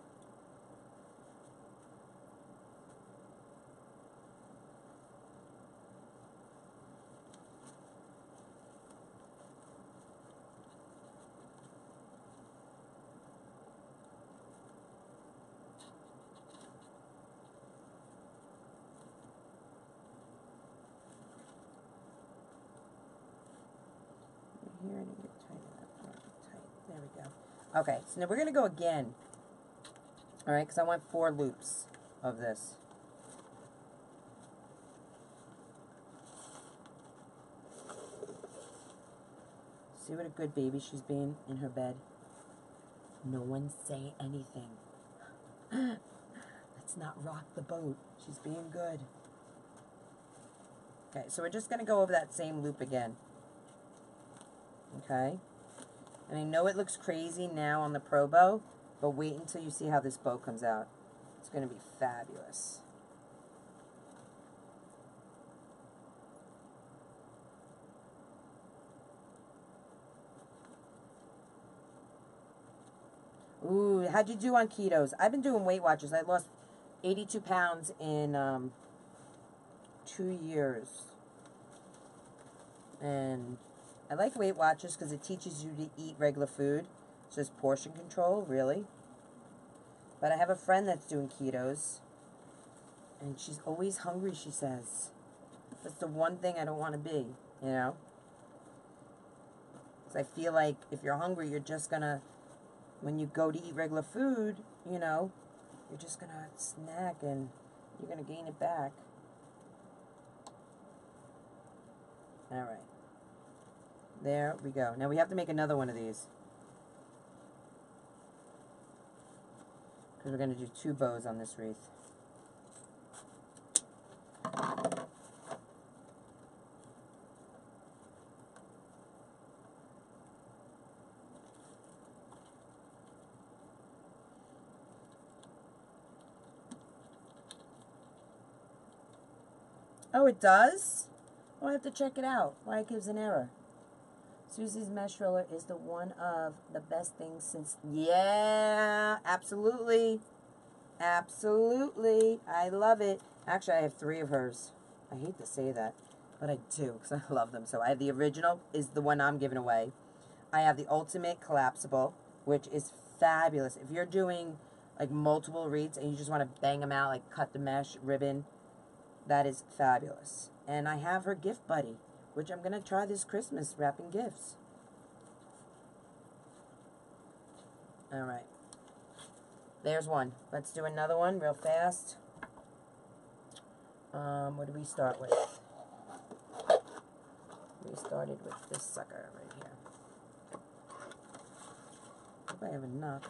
Here, I didn't get tight. There we go. Okay, so now we're going to go again. All right, because I want 4 loops of this. See what a good baby she's being in her bed. No one say anything. Let's not rock the boat. She's being good. Okay, so we're just going to go over that same loop again. Okay? And I know it looks crazy now on the Pro Bow, but wait until you see how this bow comes out. It's going to be fabulous. Ooh, how'd you do on ketos? I've been doing Weight Watchers. I lost 82 pounds in 2 years. And I like Weight Watchers because it teaches you to eat regular food. It's just portion control, really. But I have a friend that's doing ketos. And she's always hungry, she says. That's the one thing I don't want to be, you know? Because I feel like if you're hungry, you're just going to, when you go to eat regular food, you know, you're just going to snack and you're going to gain it back. All right. There we go. Now we have to make another one of these. Because we're going to do 2 bows on this wreath. Oh, it does? Oh, I have to check it out. Why it gives an error. Susie's mesh roller is the one of the best things since... Yeah, absolutely. Absolutely. I love it. Actually, I have 3 of hers. I hate to say that, but I do because I love them. So I have the original is the one I'm giving away. I have the ultimate collapsible, which is fabulous. If you're doing like multiple wreaths and you just want to bang them out, like cut the mesh ribbon, that is fabulous. And I have her gift buddy, which I'm going to try this Christmas, wrapping gifts. All right. There's one. Let's do another one real fast. What do we start with? We started with this sucker right here. Hope I have enough.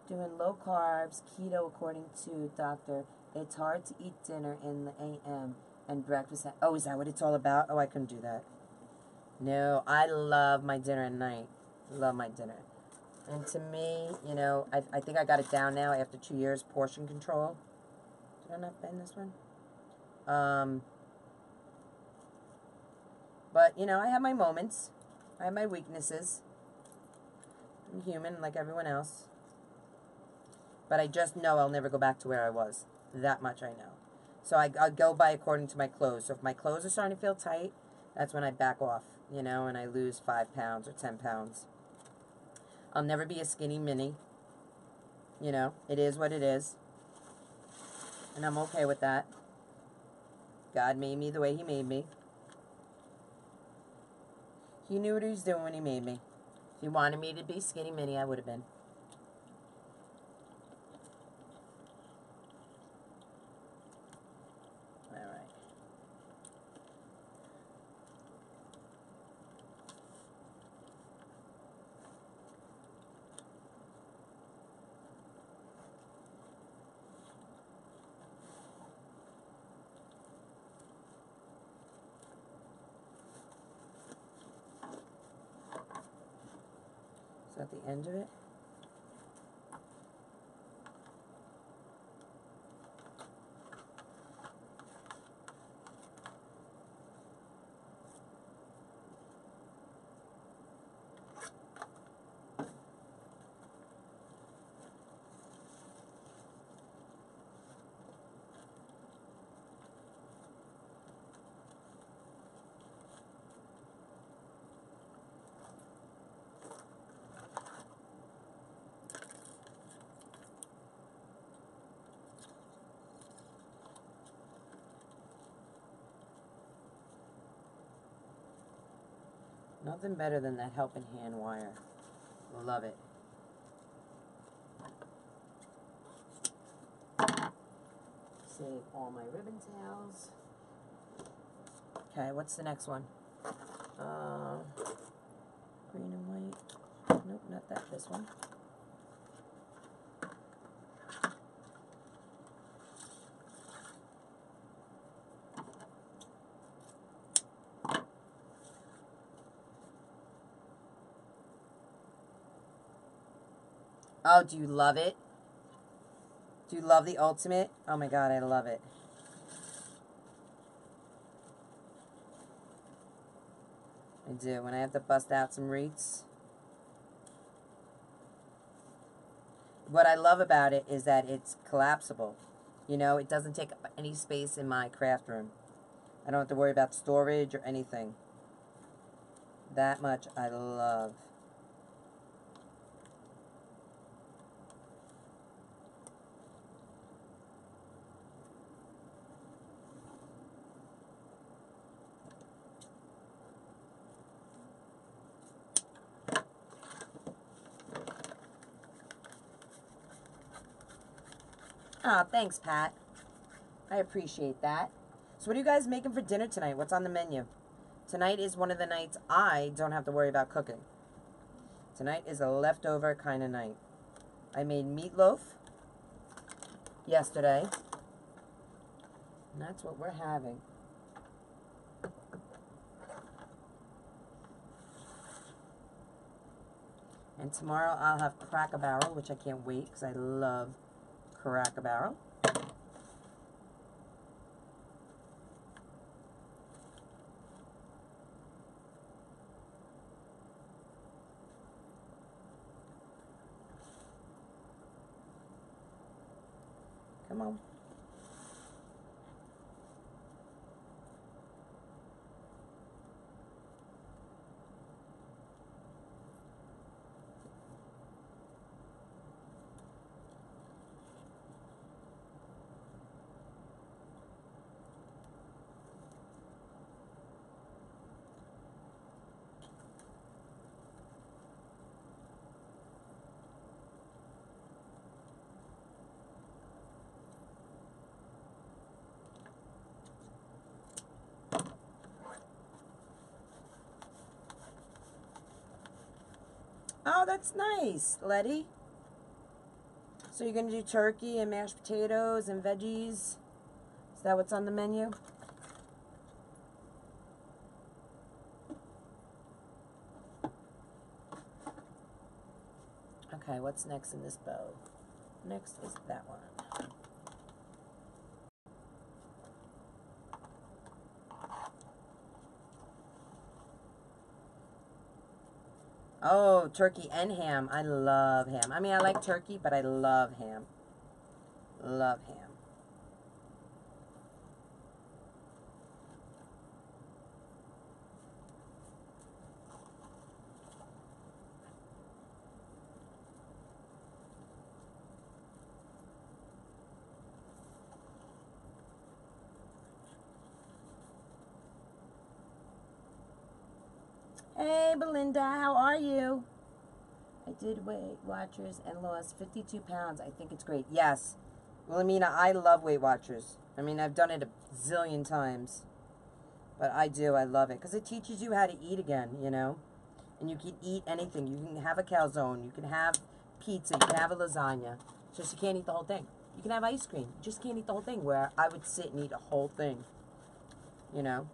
Doing low carbs, keto according to doctor. It's hard to eat dinner in the AM and breakfast. Oh, is that what it's all about? Oh, I couldn't do that. No, I love my dinner at night. Love my dinner. And to me, you know, I think I got it down now after 2 years, portion control. Did I not bend this one? But, you know, I have my moments. I have my weaknesses. I'm human like everyone else. But I just know I'll never go back to where I was. That much I know. So I go by according to my clothes. So if my clothes are starting to feel tight, that's when I back off, you know, and I lose 5 pounds or 10 pounds. I'll never be a skinny mini. You know, it is what it is. And I'm okay with that. God made me the way He made me. He knew what He was doing when He made me. If He wanted me to be skinny mini, I would have been. Is that the end of it? Nothing better than that helping hand wire. Love it. Save all my ribbon tails. Okay, what's the next one? Green and white. Nope, not that. This one. Oh, do you love it? Do you love the ultimate? Oh my god, I love it. I do. When I have to bust out some wreaths. What I love about it is that it's collapsible. You know, it doesn't take up any space in my craft room. I don't have to worry about storage or anything. That much I love. Ah, thanks, Pat. I appreciate that. So what are you guys making for dinner tonight? What's on the menu? Tonight is one of the nights I don't have to worry about cooking. Tonight is a leftover kind of night. I made meatloaf yesterday, and that's what we're having. And tomorrow I'll have Crack-A-Barrel, which I can't wait because I love Crack-A-Barrel. Come on. Oh, that's nice, Letty. So you're going to do turkey and mashed potatoes and veggies? Is that what's on the menu? Okay, what's next in this bow? Next is that one. Oh, turkey and ham. I love ham. I mean, I like turkey, but I love ham. Love ham. Hey, Belinda, how are you? I did Weight Watchers and lost 52 pounds. I think it's great. Yes. Wilhelmina, I love Weight Watchers. I mean, I've done it a zillion times. But I do. I love it. Because it teaches you how to eat again, you know? And you can eat anything. You can have a calzone. You can have pizza. You can have a lasagna. Just you can't eat the whole thing. You can have ice cream. You just can't eat the whole thing. Where I would sit and eat a whole thing. You know?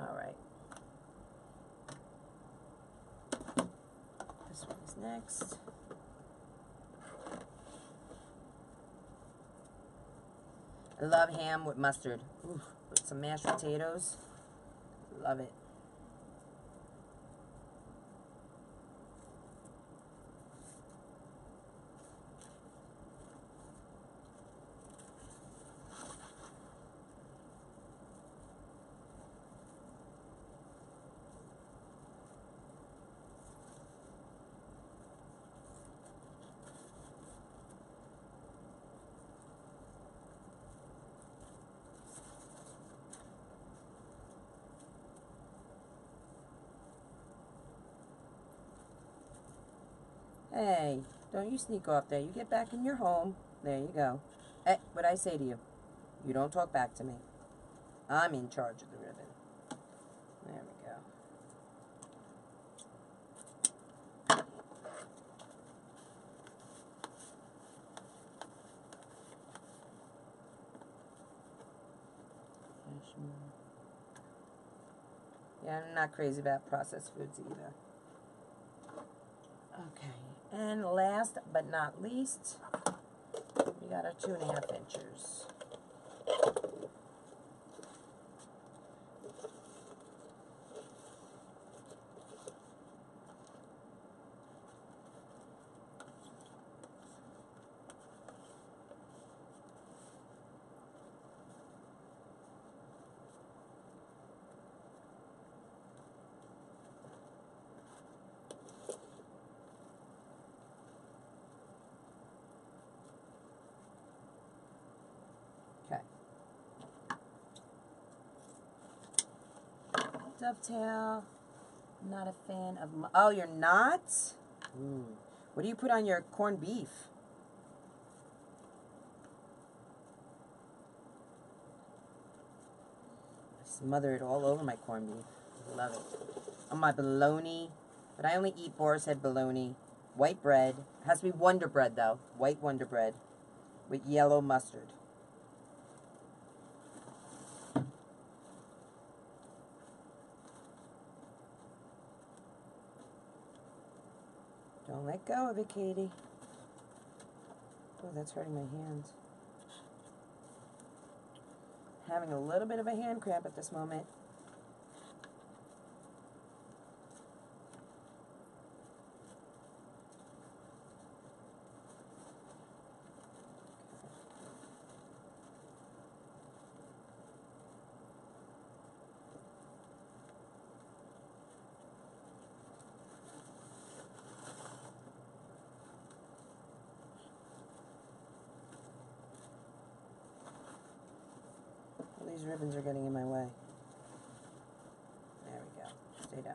All right. This one is next. I love ham with mustard. Ooh, with some mashed potatoes. Love it. Hey, don't you sneak off there. You get back in your home. There you go. Hey, what'd I say to you? You don't talk back to me. I'm in charge of the ribbon. There we go. Yeah, I'm not crazy about processed foods either. Okay, and last but not least, we got our 2.5 inches. Okay. Dovetail. Not a fan of... Oh, you're not? Ooh. What do you put on your corned beef? I smother it all over my corned beef. Love it. On my bologna. But I only eat Boar's Head bologna. White bread. It has to be Wonder Bread, though. White Wonder Bread. With yellow mustard. Don't let go of it, Katie. Oh, that's hurting my hands. Having a little bit of a hand cramp at this moment. These ribbons are getting in my way. There we go. Stay down.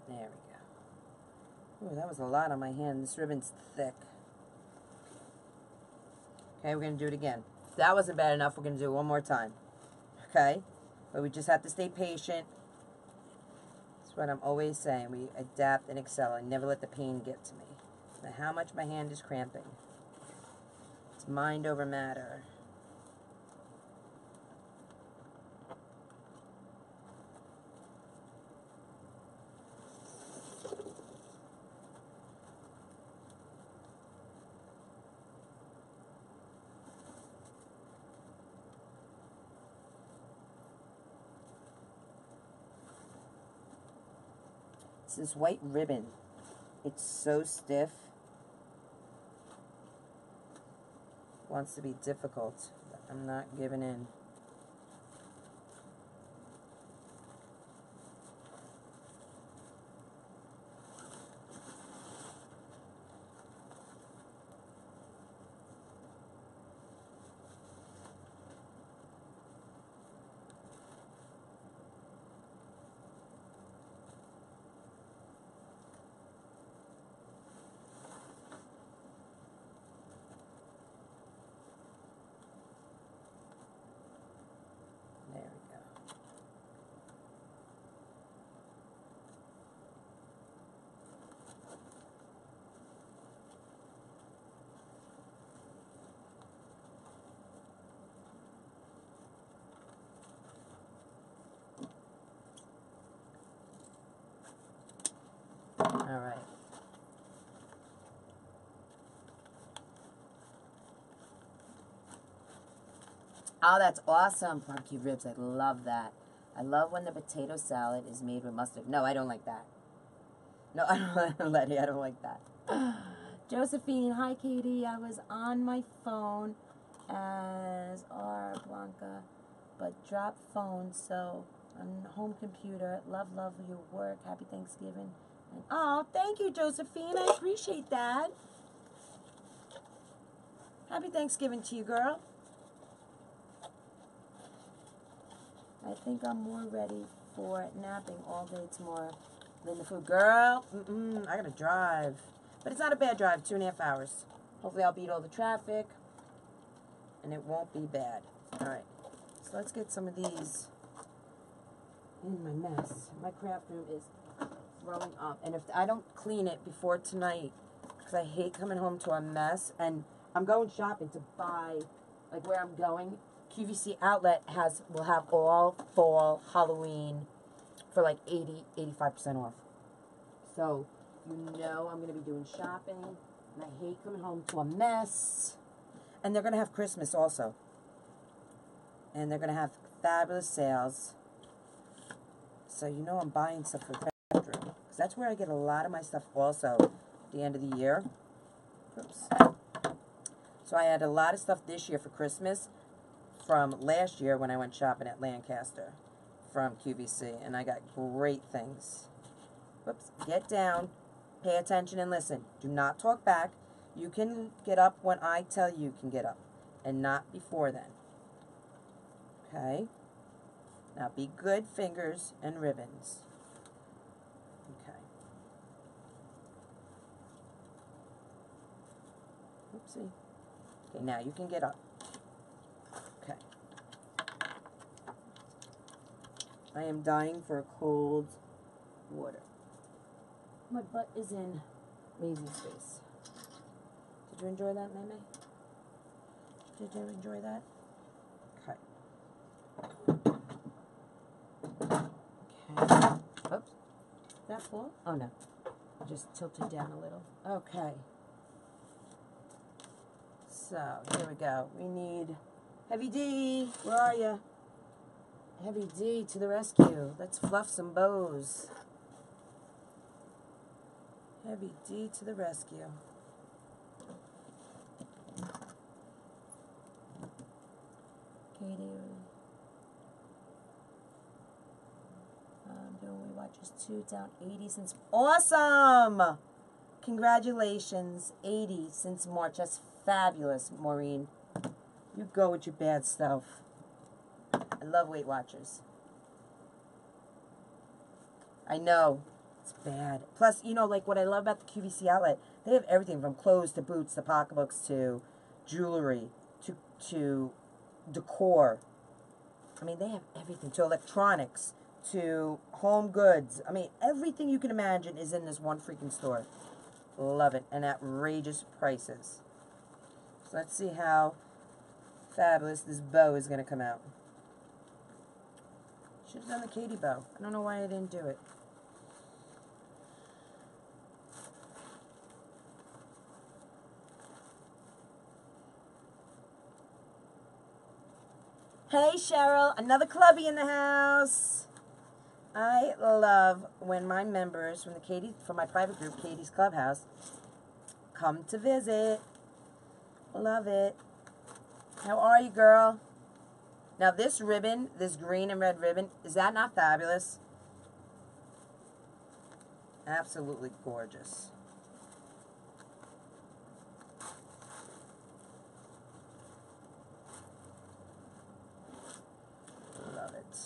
There we go. Ooh, that was a lot on my hand. This ribbon's thick. Okay, we're going to do it again. If that wasn't bad enough, we're going to do it one more time. Okay? But we just have to stay patient. That's what I'm always saying. We adapt and excel. I never let the pain get to me. Now, how much my hand is cramping. It's mind over matter. It's this white ribbon. It's so stiff. Wants to be difficult, but I'm not giving in. Oh, that's awesome. Barbecue ribs. I love that. I love when the potato salad is made with mustard. No, I don't like that. No, I don't, Letty, I don't like that. Josephine, hi, Katie. I was on my phone as R. Blanca, but dropped phone, so on home computer. Love your work. Happy Thanksgiving. And, oh, thank you, Josephine. I appreciate that. Happy Thanksgiving to you, girl. I think I'm more ready for napping all day tomorrow than the food. Girl, I gotta drive. But it's not a bad drive, 2.5 hours. Hopefully I'll beat all the traffic, and it won't be bad. All right, so let's get some of these in my mess. My craft room is throwing up, and if I don't clean it before tonight, because I hate coming home to a mess, and I'm going shopping to buy, like where I'm going, QVC Outlet will have all fall Halloween for like 85% off. So, you know I'm going to be doing shopping, and I hate coming home to a mess. And they're going to have Christmas also. And they're going to have fabulous sales. So, you know I'm buying stuff for the bedroom. Because that's where I get a lot of my stuff also at the end of the year. Oops. So, I had a lot of stuff this year for Christmas from last year when I went shopping at Lancaster from QVC. And I got great things. Whoops. Get down. Pay attention and listen. Do not talk back. You can get up when I tell you can get up, and not before then. Okay? Now be good fingers and ribbons. Okay. Oopsie. Okay, now you can get up. Okay. I am dying for a cold water. My butt is in Mazie's face. Did you enjoy that, Meme? Did you enjoy that? Okay. Okay. Oops. Is that full? Oh, no. Just tilted down a little. Okay. So, here we go. We need Heavy D. Where are you? Heavy D to the rescue. Let's fluff some bows. Heavy D to the rescue. Katie, doing Weight Watchers 2, down 80 since... Awesome! Congratulations, 80 since March. That's fabulous, Maureen. You go with your bad stuff. I love Weight Watchers. I know. It's bad. Plus, you know, like what I love about the QVC Outlet, they have everything from clothes to boots to pocketbooks to jewelry to decor. I mean, they have everything. To electronics, to home goods. I mean, everything you can imagine is in this one freaking store. Love it. And outrageous prices. So let's see how fabulous this bow is going to come out. Should have done the Katie bow. I don't know why I didn't do it. Hey, Cheryl, another clubby in the house. I love when my members from my private group, Katie's Clubhouse, come to visit. Love it. How are you, girl? Now, this ribbon, this green and red ribbon, is that not fabulous? Absolutely gorgeous. Love it.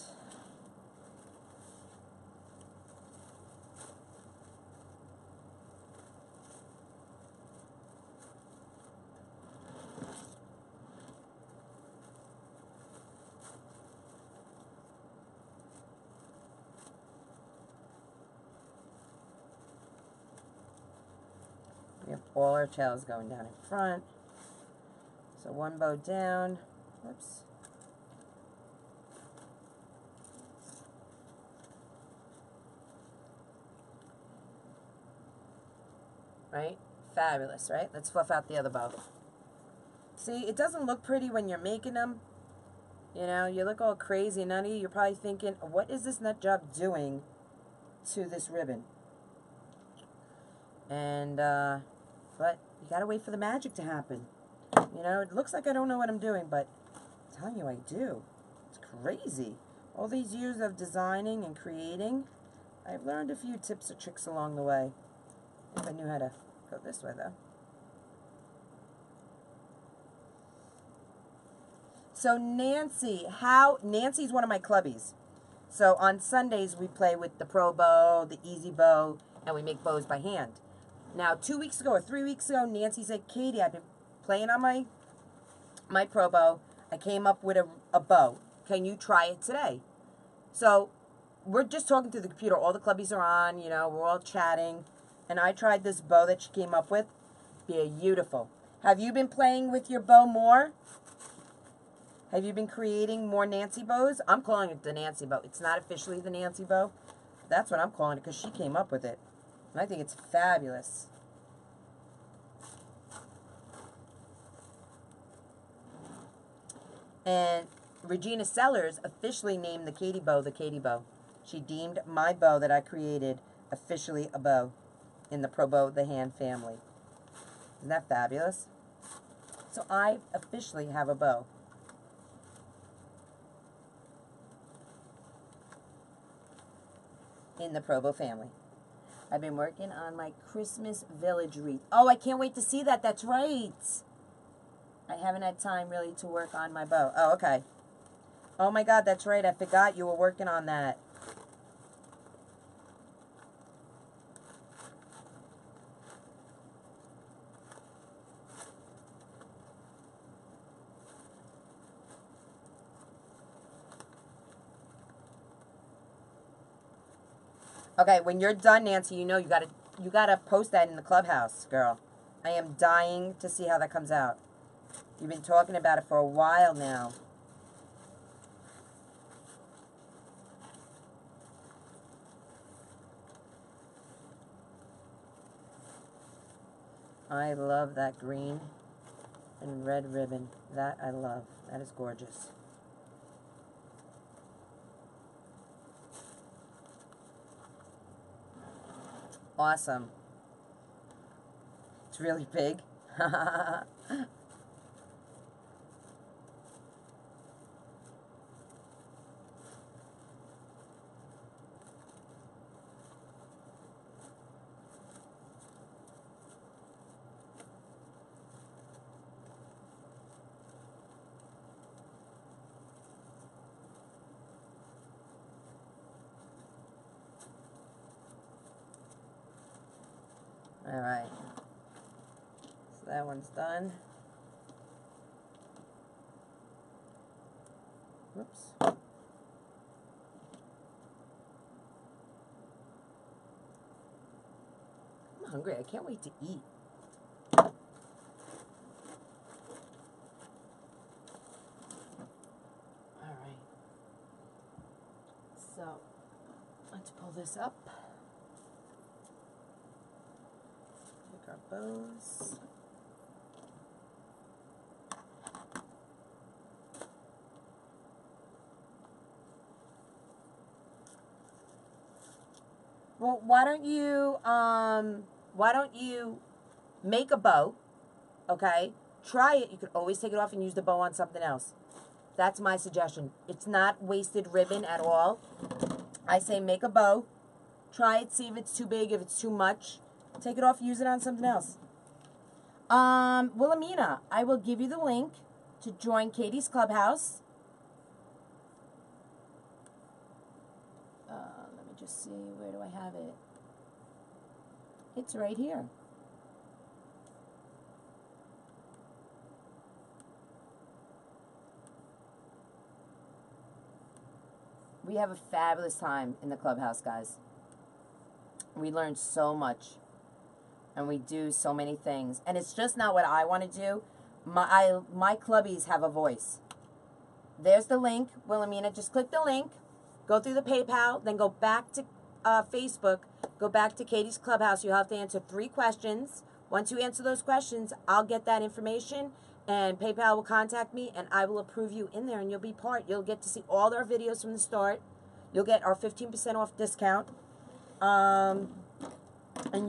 We have all our tails going down in front. So one bow down. Whoops. Right? Fabulous, right? Let's fluff out the other bow. See, it doesn't look pretty when you're making them, You know, you look all crazy, none of you, you're probably thinking, what is this nut job doing to this ribbon? And, but you gotta wait for the magic to happen. You know, it looks like I don't know what I'm doing, but I'm telling you I do. It's crazy. All these years of designing and creating, I've learned a few tips or tricks along the way. If I knew how to go this way, though. So Nancy's one of my clubbies. So on Sundays we play with the Pro Bow, the Easy Bow, and we make bows by hand. Now 2 weeks ago or 3 weeks ago, Nancy said, Katie, I've been playing on my Pro Bow. I came up with a bow. Can you try it today? So we're just talking through the computer. All the clubbies are on, you know, we're all chatting. And I tried this bow that she came up with. Beautiful. Have you been playing with your bow more? Have you been creating more Nancy bows? I'm calling it the Nancy bow. It's not officially the Nancy bow. That's what I'm calling it because she came up with it. And I think it's fabulous. And Regina Sellers officially named the Katie bow the Katie bow. She deemed my bow that I created officially a bow in the Pro Bow the Hand family. Isn't that fabulous? So I officially have a bow. In the Pro Bow family. I've been working on my Christmas village wreath. Oh, I can't wait to see that. That's right. I haven't had time really to work on my bow. Oh, okay. Oh my God, that's right. I forgot you were working on that. Okay, when you're done, Nancy, you know you gotta post that in the clubhouse, girl. I am dying to see how that comes out. You've been talking about it for a while now. I love that green and red ribbon. That I love. That is gorgeous. Awesome. It's really big. All right. So that one's done. Whoops. I'm hungry. I can't wait to eat. All right. So let's pull this up. Take our bows. Well, why don't you make a bow, okay? Try it. You could always take it off and use the bow on something else. That's my suggestion. It's not wasted ribbon at all. I say make a bow. Try it, see if it's too big, if it's too much. Take it off, use it on something else. Wilhelmina, I will give you the link to join Katie's Clubhouse. Let me just see, where do I have it? It's right here. We have a fabulous time in the clubhouse, guys. We learn so much. And we do so many things. And it's just not what I want to do. My clubbies have a voice. There's the link, Wilhelmina. Just click the link. Go through the PayPal. Then go back to Facebook. Go back to Katie's Clubhouse. You'll have to answer 3 questions. Once you answer those questions, I'll get that information. And PayPal will contact me, and I will approve you in there, and you'll be part. You'll get to see all our videos from the start. You'll get our 15% off discount. And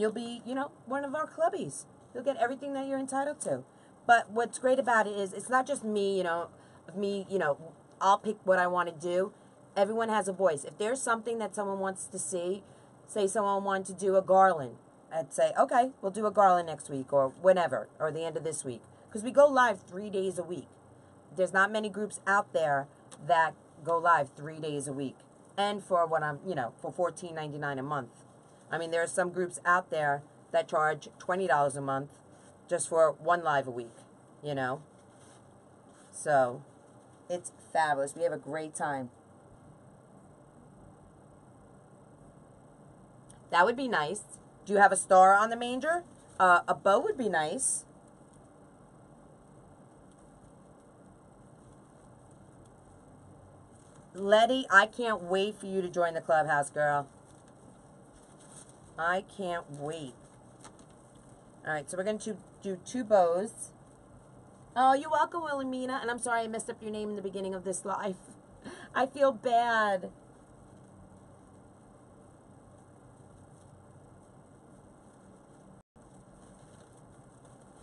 you'll be, you know, one of our clubbies. You'll get everything that you're entitled to. But what's great about it is it's not just me, you know, I'll pick what I want to do. Everyone has a voice. If there's something that someone wants to see, say someone wanted to do a garland, I'd say, okay, we'll do a garland next week or whenever, or the end of this week. Because we go live 3 days a week. There's not many groups out there that go live 3 days a week. And for what I'm, you know, for $14.99 a month. I mean, there are some groups out there that charge $20 a month just for one live a week, you know. So, it's fabulous. We have a great time. That would be nice. Do you have a star on the manger? A bow would be nice. Letty, I can't wait for you to join the clubhouse, girl. I can't wait. Alright, so we're going to do 2 bows. Oh, you're welcome, Wilhelmina. And I'm sorry I messed up your name in the beginning of this live. I feel bad.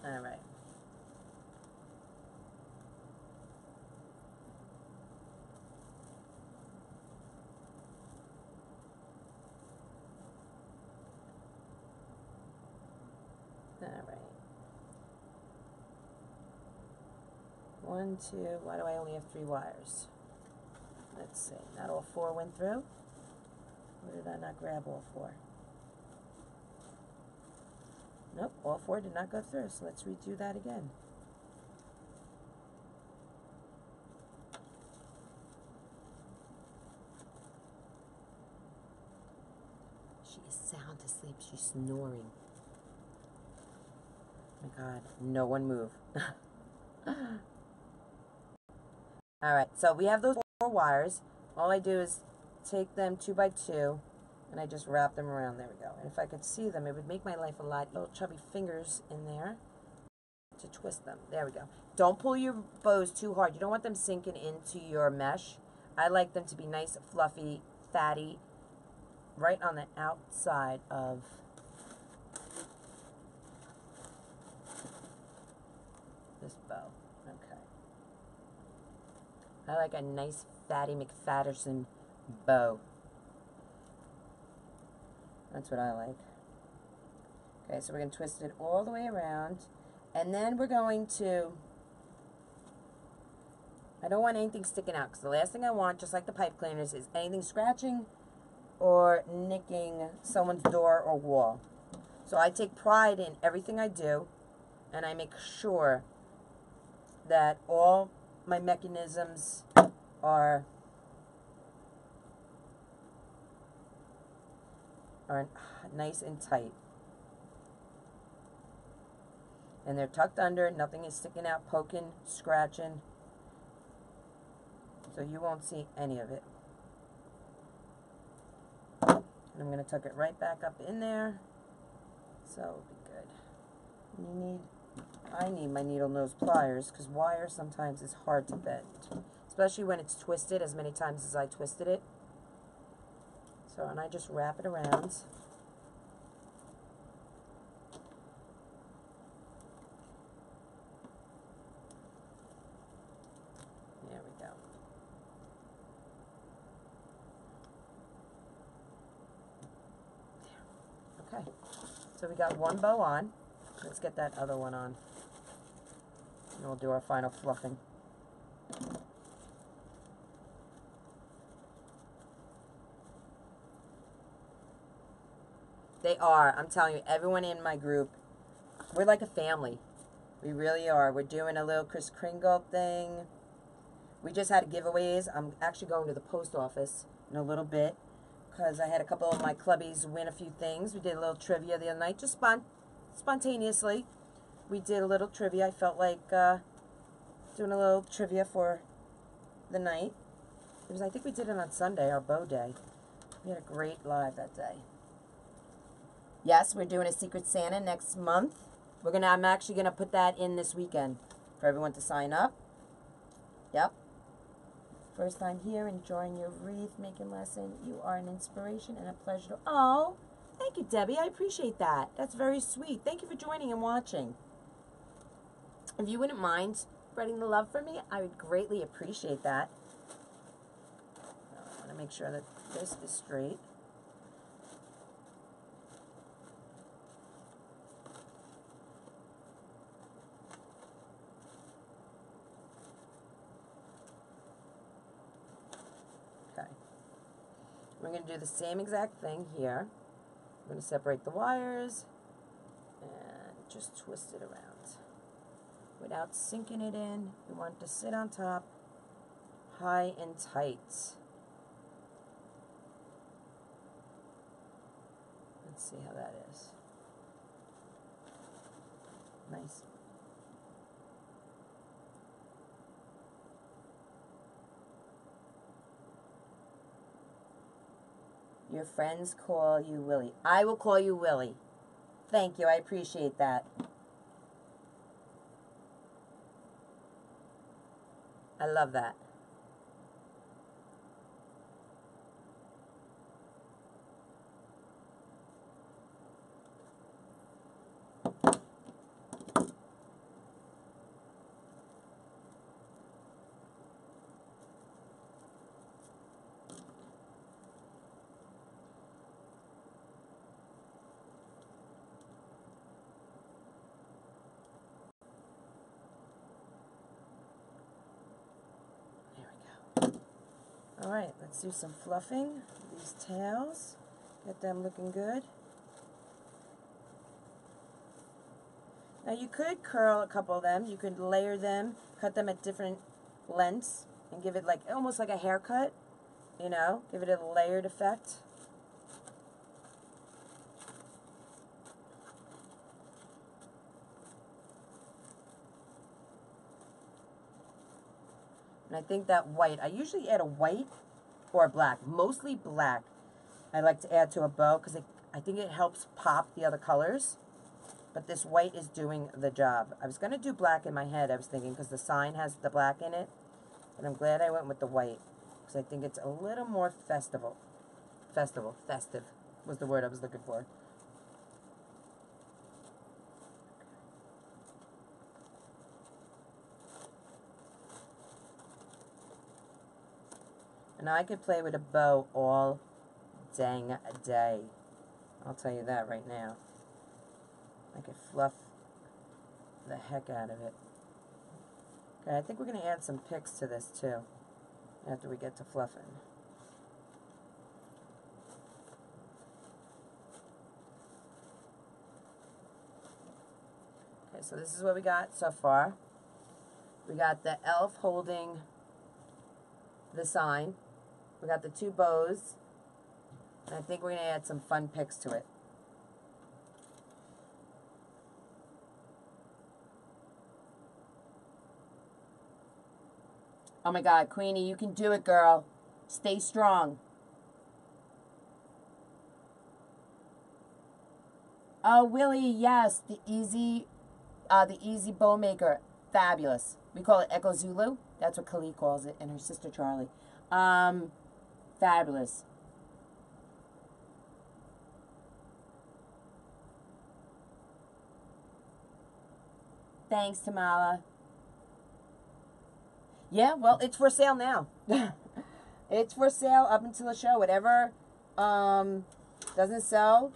Alright. Alright. 1, 2, why do I only have 3 wires? Let's see, not all 4 went through? Or did I not grab all 4? Nope, all 4 did not go through, so let's redo that again. She is sound asleep, she's snoring. Oh my God, no one move. Alright, so we have those 4 wires. All I do is take them 2 by 2, and I just wrap them around. There we go. And if I could see them, it would make my life a lot. Little chubby fingers in there to twist them. There we go. Don't pull your bows too hard. You don't want them sinking into your mesh. I like them to be nice, fluffy, fatty, right on the outside of this bow. Okay. I like a nice fatty McFatterson bow. That's what I like. Okay, so we're going to twist it all the way around. And then we're going to, I don't want anything sticking out, because the last thing I want, just like the pipe cleaners, is anything scratching or nicking someone's door or wall. So I take pride in everything I do, and I make sure that all my mechanisms are nice and tight. And they're tucked under, nothing is sticking out, poking, scratching. So you won't see any of it. And I'm going to tuck it right back up in there. So it'll be good. I need my needle nose pliers, because wire sometimes is hard to bend. Especially when it's twisted as many times as I twisted it. So, and I just wrap it around. There we go. There. Okay. So we got one bow on. Let's get that other one on. And we'll do our final fluffing. They are. I'm telling you, everyone in my group, we're like a family. We really are. We're doing a little Kris Kringle thing. We just had giveaways. I'm actually going to the post office in a little bit because I had a couple of my clubbies win a few things. We did a little trivia the other night, just spontaneously. We did a little trivia. I felt like doing a little trivia for the night. It was, I think we did it on Sunday, our bow day. We had a great live that day. Yes, we're doing a Secret Santa next month. I'm actually gonna put that in this weekend. for everyone to sign up. Yep. First time here, enjoying your wreath making lesson. You are an inspiration and a pleasure to... Oh, thank you, Debbie. I appreciate that. That's very sweet. Thank you for joining and watching. If you wouldn't mind spreading the love for me, I would greatly appreciate that. I want to make sure that this is straight. Okay. We're going to do the same exact thing here. I'm going to separate the wires and just twist it around. Without sinking it in, we want it to sit on top, high and tight. Let's see how that is. Nice. Your friends call you Willie. I will call you Willie. Thank you. I appreciate that. I love that. Alright, let's do some fluffing. These tails, get them looking good. Now you could curl a couple of them. You could layer them, cut them at different lengths, and give it like almost like a haircut, you know, give it a layered effect. And I think that white, I usually add a white or a black, mostly black. I like to add to a bow because I think it helps pop the other colors. But this white is doing the job. I was going to do black in my head, I was thinking, because the sign has the black in it. But I'm glad I went with the white because I think it's a little more festive was the word I was looking for. And I could play with a bow all dang day. I'll tell you that right now. I could fluff the heck out of it. Okay, I think we're going to add some picks to this too, after we get to fluffing. Okay, so this is what we got so far. We got the elf holding the sign. We got the two bows. And I think we're going to add some fun picks to it. Oh my God, Queenie, you can do it, girl. Stay strong. Oh, Willie, yes, the easy bow maker, fabulous. We call it Echo Zulu. That's what Kali calls it, and her sister Charlie. Fabulous. Thanks, Tamala. Yeah, well, it's for sale now. It's for sale up until the show. Whatever doesn't sell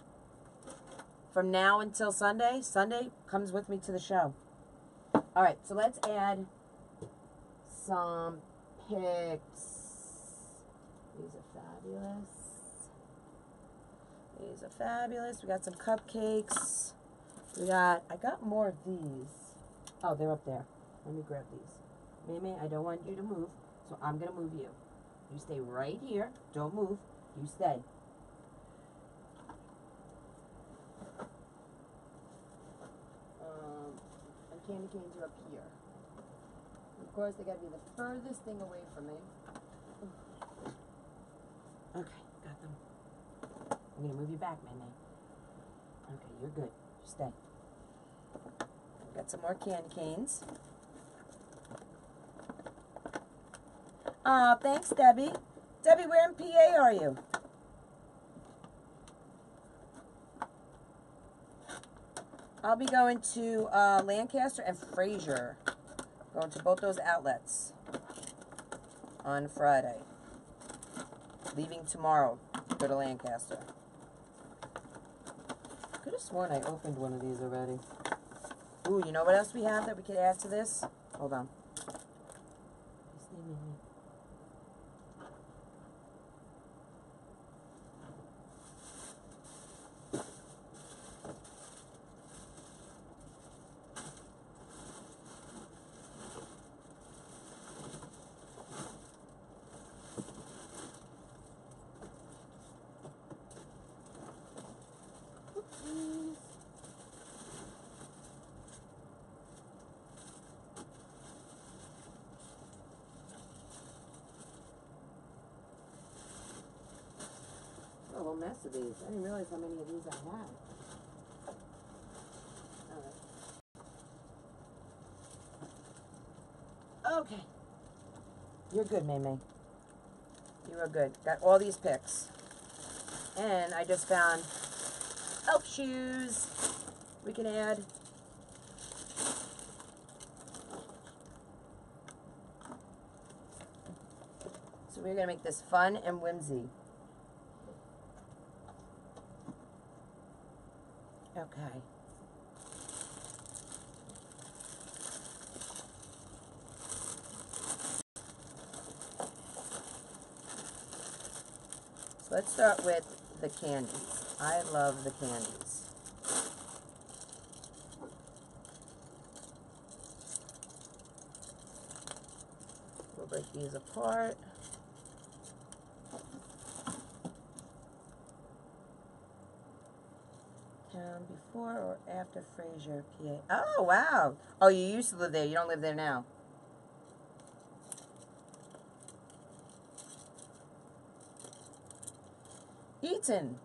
from now until Sunday. Sunday comes with me to the show. All right, so let's add some picks. These are fabulous. These are fabulous. We got some cupcakes. I got more of these. Oh, they're up there. Let me grab these. Mimi, I don't want you to move, so I'm going to move you. You stay right here. Don't move. You stay. And candy canes are up here. Of course, they got to be the furthest thing away from me. Okay, got them. I'm going to move you back, Mimi. Okay, you're good. Stay. Got some more candy canes. Aw, thanks, Debbie. Debbie, where in PA are you? I'll be going to Lancaster and Fraser. Going to both those outlets on Friday. Leaving tomorrow to go to Lancaster. Could have sworn I opened one of these already. Ooh, you know what else we have that we could add to this? Hold on. A whole mess of these. I didn't realize how many of these I had. Alright. Okay. You're good, May May. You are good. Got all these picks. And I just found elf shoes we can add. So we're going to make this fun and whimsy. Okay. So let's start with the candies. I love the candies. We'll break these apart. Before or after Fraser, PA? Oh, wow. Oh, you used to live there. You don't live there now. Eaton.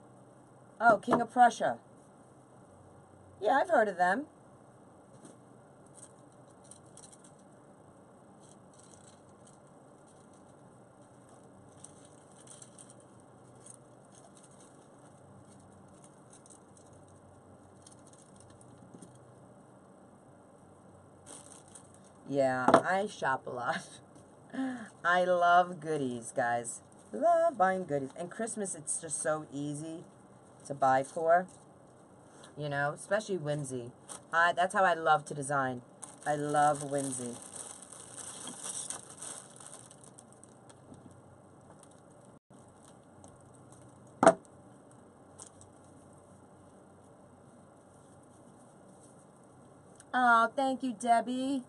Oh, King of Prussia. Yeah, I've heard of them. Yeah, I shop a lot. I love goodies, guys. Love buying goodies. And Christmas, it's just so easy to buy for. You know, especially whimsy. That's how I love to design. I love whimsy. Oh, thank you, Debbie.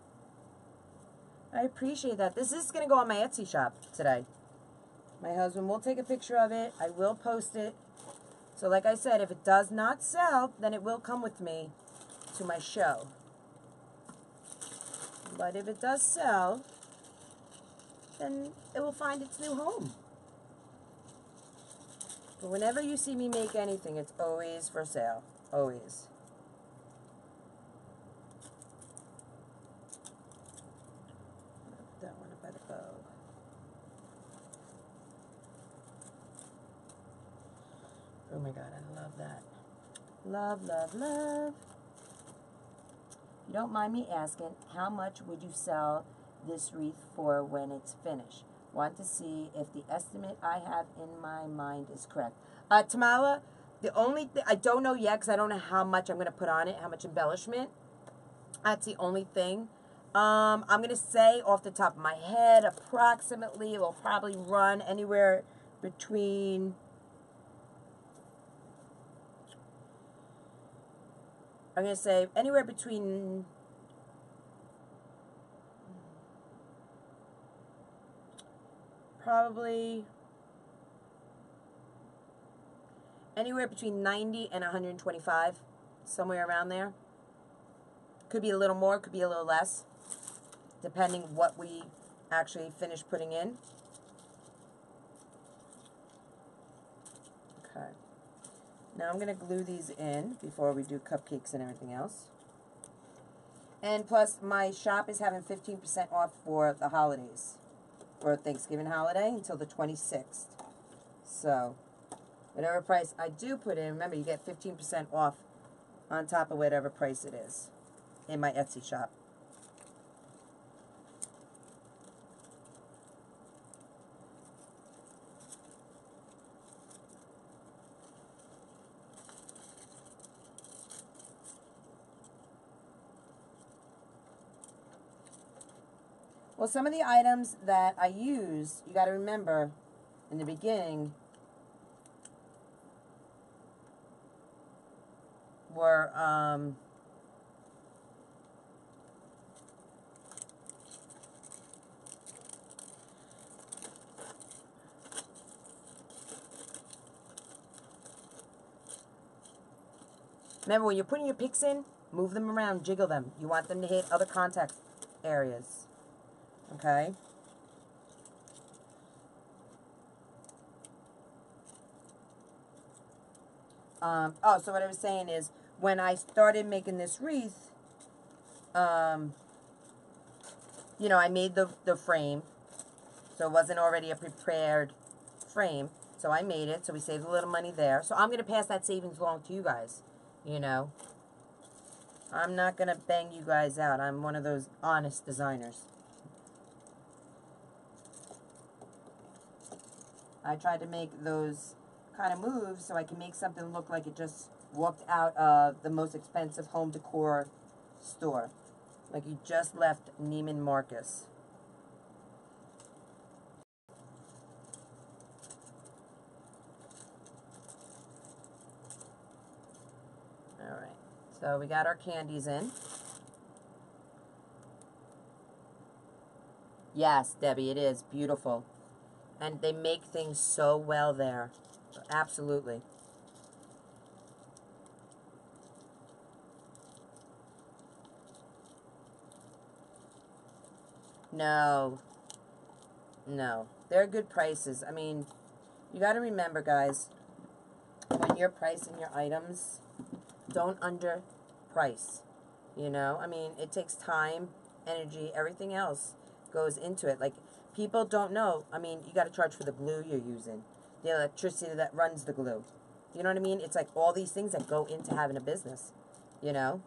I appreciate that. This is going to go on my Etsy shop today. My husband will take a picture of it. I will post it. So like I said, if it does not sell, then it will come with me to my show. But if it does sell, then it will find its new home. But whenever you see me make anything, it's always for sale. Always. That one up by the bow. Oh my God, I love that. Love, love, love. If you don't mind me asking, how much would you sell this wreath for when it's finished? Want to see if the estimate I have in my mind is correct. Tamala, the only thing, I don't know yet because I don't know how much I'm going to put on it, how much embellishment. That's the only thing. I'm going to say off the top of my head, approximately, it will probably run anywhere between, I'm going to say anywhere between probably anywhere between 90 and 125, somewhere around there. Could be a little more, could be a little less, depending what we actually finish putting in. Okay. Now I'm going to glue these in before we do cupcakes and everything else. And plus, my shop is having 15% off for the holidays. or Thanksgiving holiday until the 26th. So, whatever price I do put in, remember you get 15% off on top of whatever price it is in my Etsy shop. Well, some of the items that I use, you got to remember in the beginning, were remember when you're putting your picks in, move them around, jiggle them. You want them to hit other contact areas. Okay? Oh, so what I was saying is, when I started making this wreath, you know, I made the frame, so it wasn't already a prepared frame, so I made it, so we saved a little money there. So I'm going to pass that savings along to you guys, you know. I'm not going to bang you guys out. I'm one of those honest designers. I tried to make those kind of moves so I can make something look like it just walked out of the most expensive home decor store. Like you just left Neiman Marcus. Alright, so we got our candies in. Yes, Debbie, it is beautiful. And they make things so well there. Absolutely. No. No. They're good prices. I mean, you got to remember, guys, when you're pricing your items, don't underprice. You know? I mean, it takes time, energy, everything else goes into it. Like, people don't know. I mean, you got to charge for the glue you're using, the electricity that runs the glue. You know what I mean? It's like all these things that go into having a business, you know?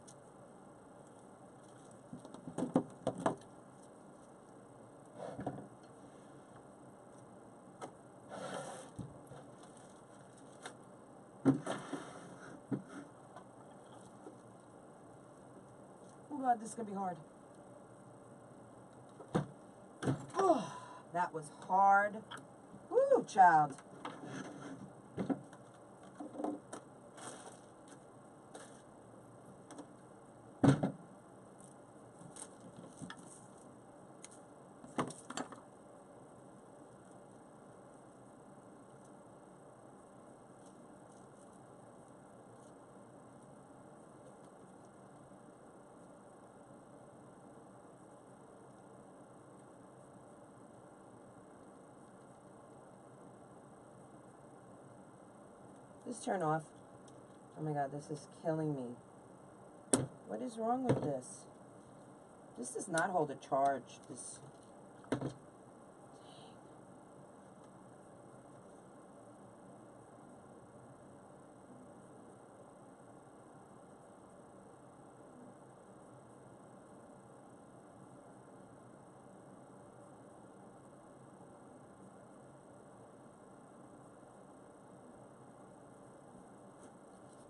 Oh, God, this is going to be hard. Oh, that was hard. Woo, child. Just turn off. Oh my God, this is killing me. What is wrong with this? This does not hold a charge. This.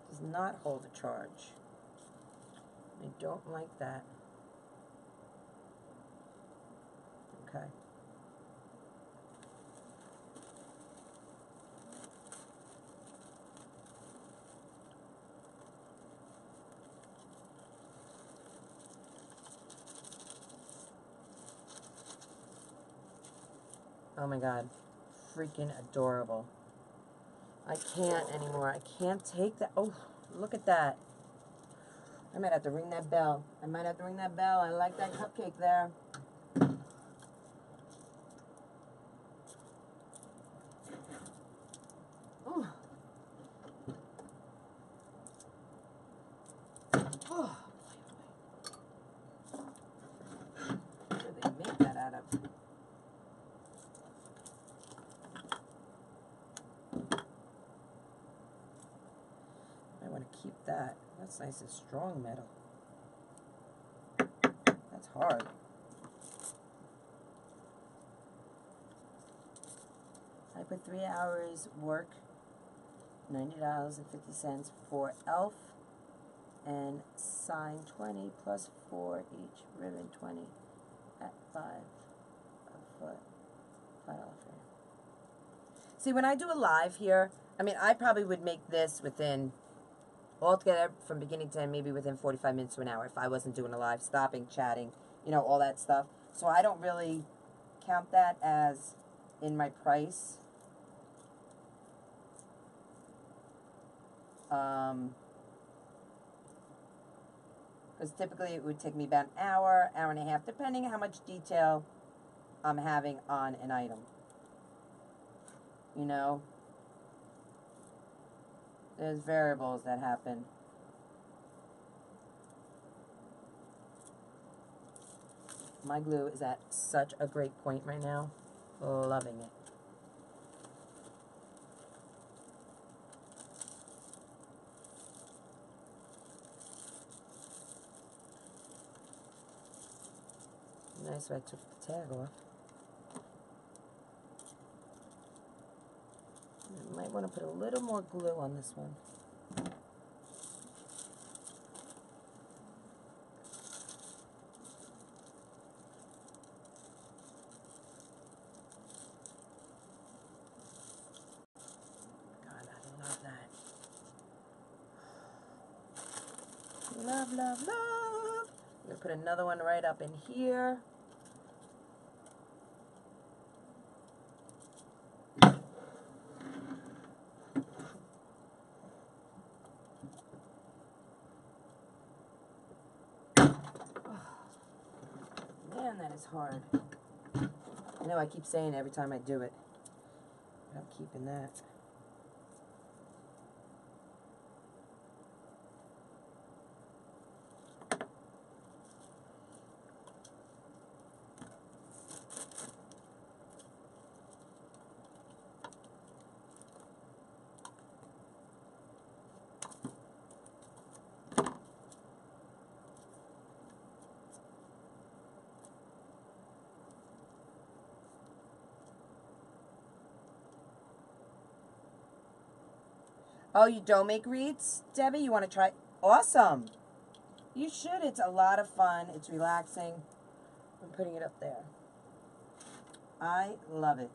Does not hold a charge. I don't like that. Okay. Oh my God. Freaking adorable. I can't anymore. I can't take that. Oh, look at that. I might have to ring that bell. I might have to ring that bell. I like that cupcake there. Ooh. Oh. What do they make that out of? keep that. That's nice and strong metal. That's hard. I put 3 hours work, $90.50 for elf, and sign 20 plus 4 each, ribbon 20 at 5 a foot, $5 frame. See, when I do a live here, I mean, I probably would make this within, altogether from beginning to end, maybe within 45 minutes to an hour if I wasn't doing a live, stopping, chatting, you know, all that stuff. So I don't really count that as in my price. Because typically it would take me about an hour, hour and a half, depending on how much detail I'm having on an item. You know? There's variables that happen. My glue is at such a great point right now. Loving it. Nice, I took the tag off. I might want to put a little more glue on this one. God, I love that. Love, love, love. I'm going to put another one right up in here. Man, that is hard. I know I keep saying it every time I do it. But I'm keeping that. Oh, you don't make wreaths, Debbie? You want to try? Awesome. You should. It's a lot of fun. It's relaxing. I'm putting it up there. I love it.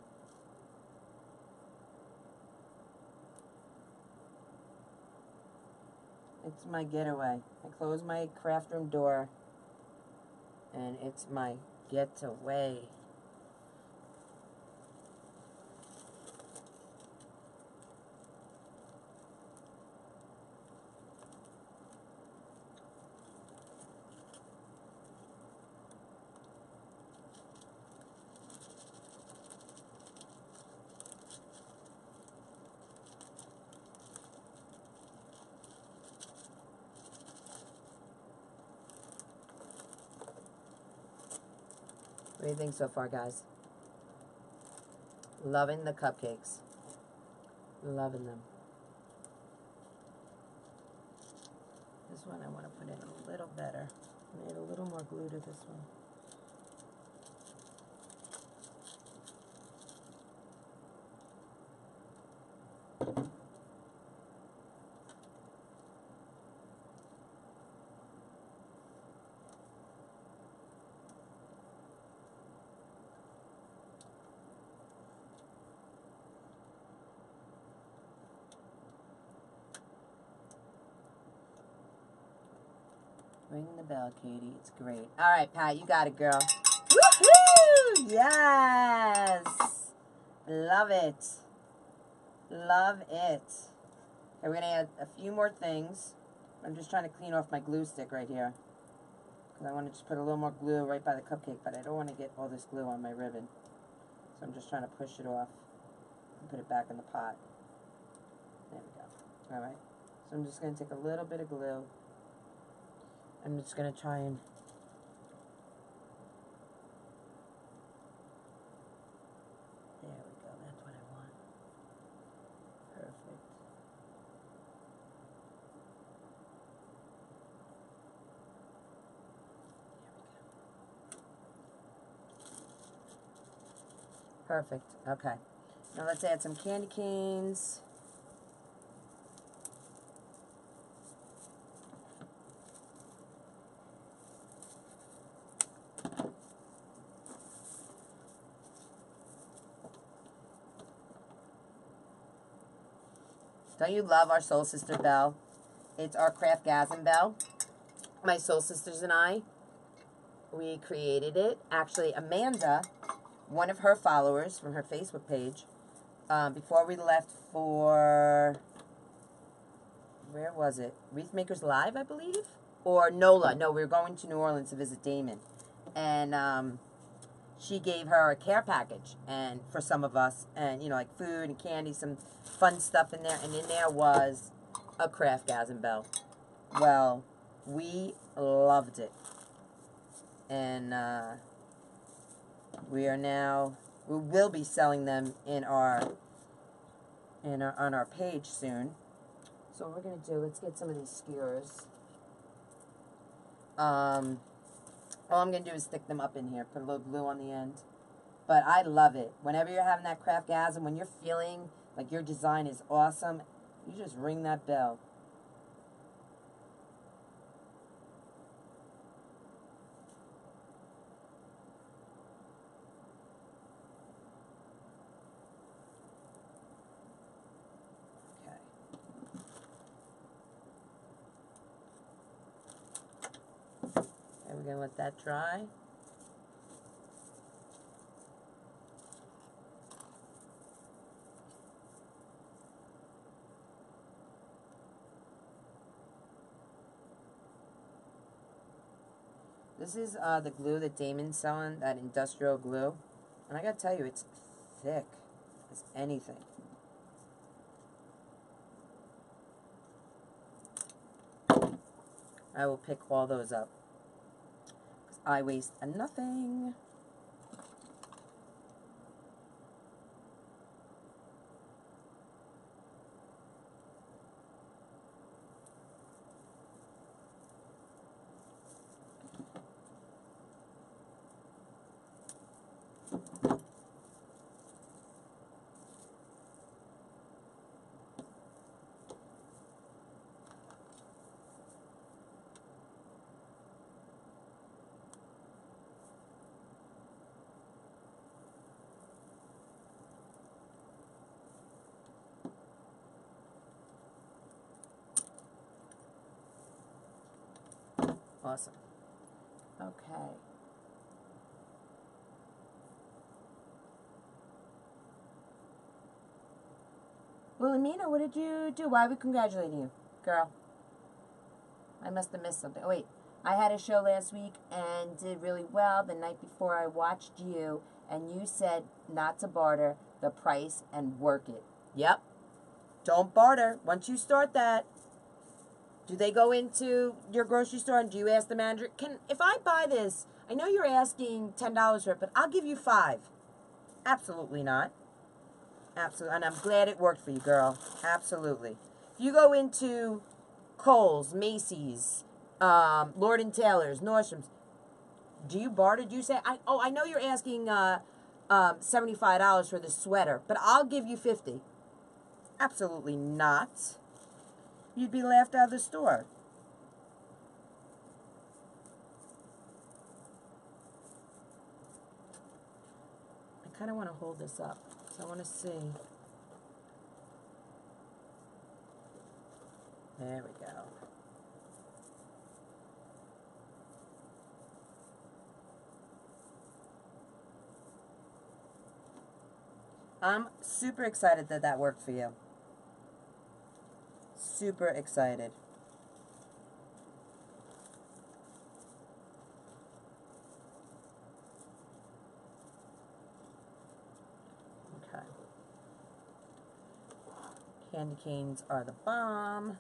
It's my getaway. I close my craft room door, and it's my getaway. What do you think so far, guys? Loving the cupcakes. Loving them. This one I want to put in a little better. Add a little more glue to this one. Ring the bell, Katie. It's great. All right, Pat, you got it, girl. Woohoo! Yes! Love it. Love it. Okay, we're going to add a few more things. I'm just trying to clean off my glue stick right here. Because I want to just put a little more glue right by the cupcake, but I don't want to get all this glue on my ribbon. So I'm just trying to push it off and put it back in the pot. There we go. All right. So I'm just going to take a little bit of glue. I'm just going to try and there we go. That's what I want. Perfect. Perfect. Okay. Now let's add some candy canes. Don't you love our Soul Sister bell? It's our Craftgasm bell. My Soul Sisters and I, we created it. Actually, Amanda, one of her followers from her Facebook page, before we left for, where was it? Wreath Makers Live, I believe? Or NOLA. No, we were going to New Orleans to visit Damon. And she gave her a care package and for some of us, and, you know, like food and candy, some fun stuff in there. And in there was a Craftgasm bell. Well, we loved it. And we will be selling them on our page soon. So what we're going to do, let's get some of these skewers. All I'm going to do is stick them up in here, put a little glue on the end. But I love it. Whenever you're having that Craftgasm, when you're feeling like your design is awesome, you just ring that bell. And we're going to let that dry. This is the glue that Damon's selling, that industrial glue. And I got to tell you, it's thick as anything. I will pick all those up. I waste nothing. Awesome. Okay. Well, Amina, what did you do? Why are we congratulating you, girl? I must have missed something. Oh, wait. I had a show last week and did really well. The night before I watched you, and you said not to barter the price and work it. Yep. Don't barter. Once you start that, do they go into your grocery store and do you ask the manager, if I buy this, I know you're asking $10 for it, but I'll give you $5. Absolutely not. Absolutely. And I'm glad it worked for you, girl. Absolutely. If you go into Kohl's, Macy's, Lord & Taylor's, Nordstrom's, do you barter? Do you say, I know you're asking $75 for this sweater, but I'll give you $50. Absolutely not. You'd be laughed out of the store. I kind of want to hold this up, so I want to see. There we go. I'm super excited that that worked for you. Super excited. Okay. Candy canes are the bomb.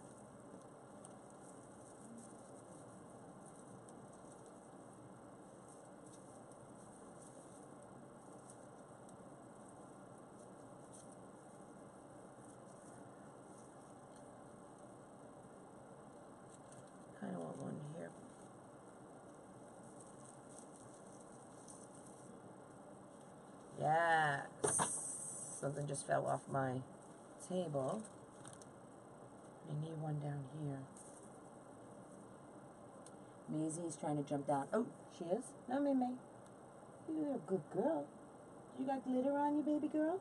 Kind of want one here. Yes. Something just fell off my table. I need one down here. Maisie's trying to jump down. Oh, she is? No, May. You're a good girl. You got glitter on you, baby girl?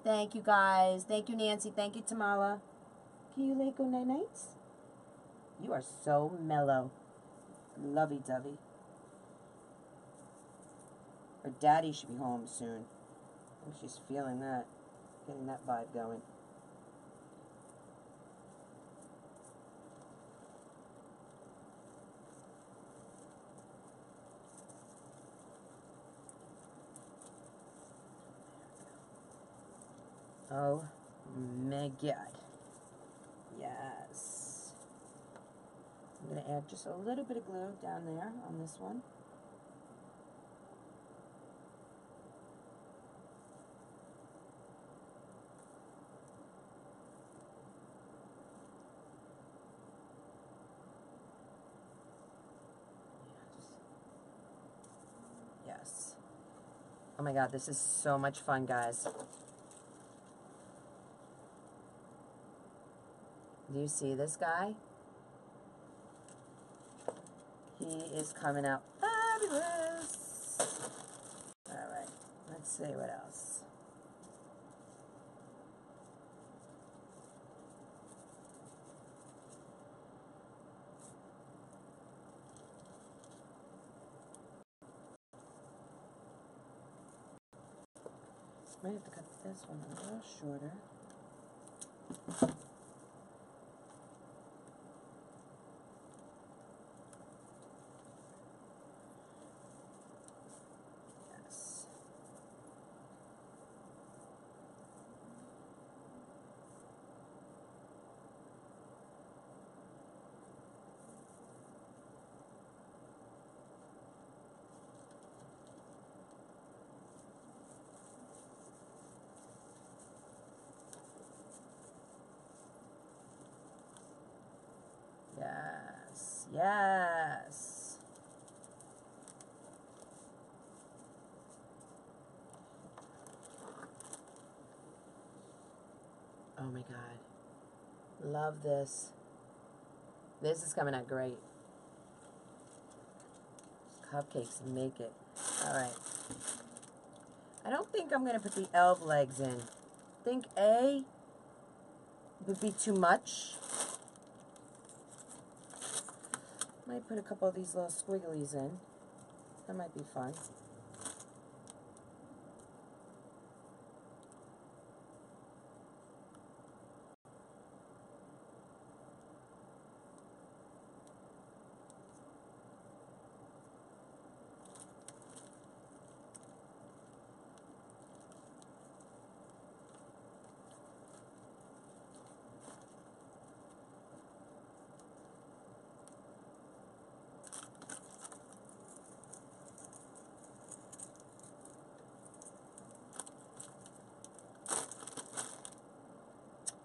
Thank you, guys. Thank you, Nancy. Thank you, Tamala. Can you lay go night-nights? You are so mellow. Lovey-dovey. Her daddy should be home soon. I think she's feeling that. Getting that vibe going. Oh my God. Yes. I'm going to add just a little bit of glue down there on this one. Yes. Oh my God, this is so much fun, guys. Do you see this guy? He is coming out fabulous. All right, let's see what else. Might have to cut this one a little shorter. Yes. Yes. Yes. Oh my God. Love this. This is coming out great. Cupcakes make it. All right. I don't think I'm going to put the elf legs in. I think A would be too much. Might put a couple of these little squigglies in. That might be fun.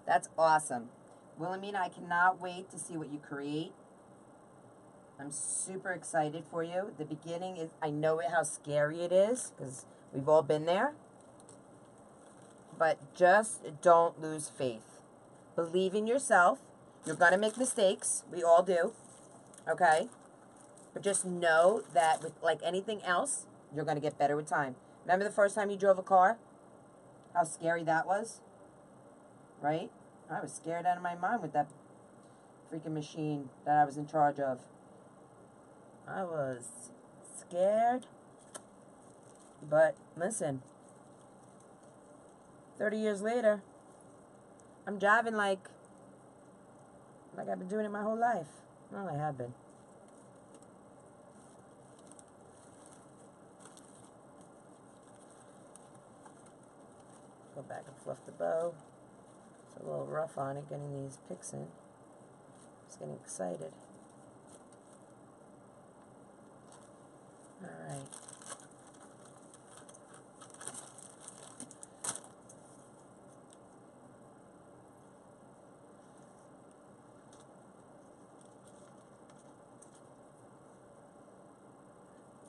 That's awesome. Wilhelmina, I cannot wait to see what you create. I'm super excited for you. The beginning is, I know how scary it is, because we've all been there. But just don't lose faith. Believe in yourself. You're going to make mistakes. We all do. Okay? But just know that with like anything else, you're going to get better with time. Remember the first time you drove a car? How scary that was? Right? I was scared out of my mind with that freaking machine that I was in charge of. I was scared. But listen, 30 years later, I'm driving like I've been doing it my whole life. Well, I have been. Go back and fluff the bow. It's a little rough on it, getting these picks in. Just getting excited. Alright.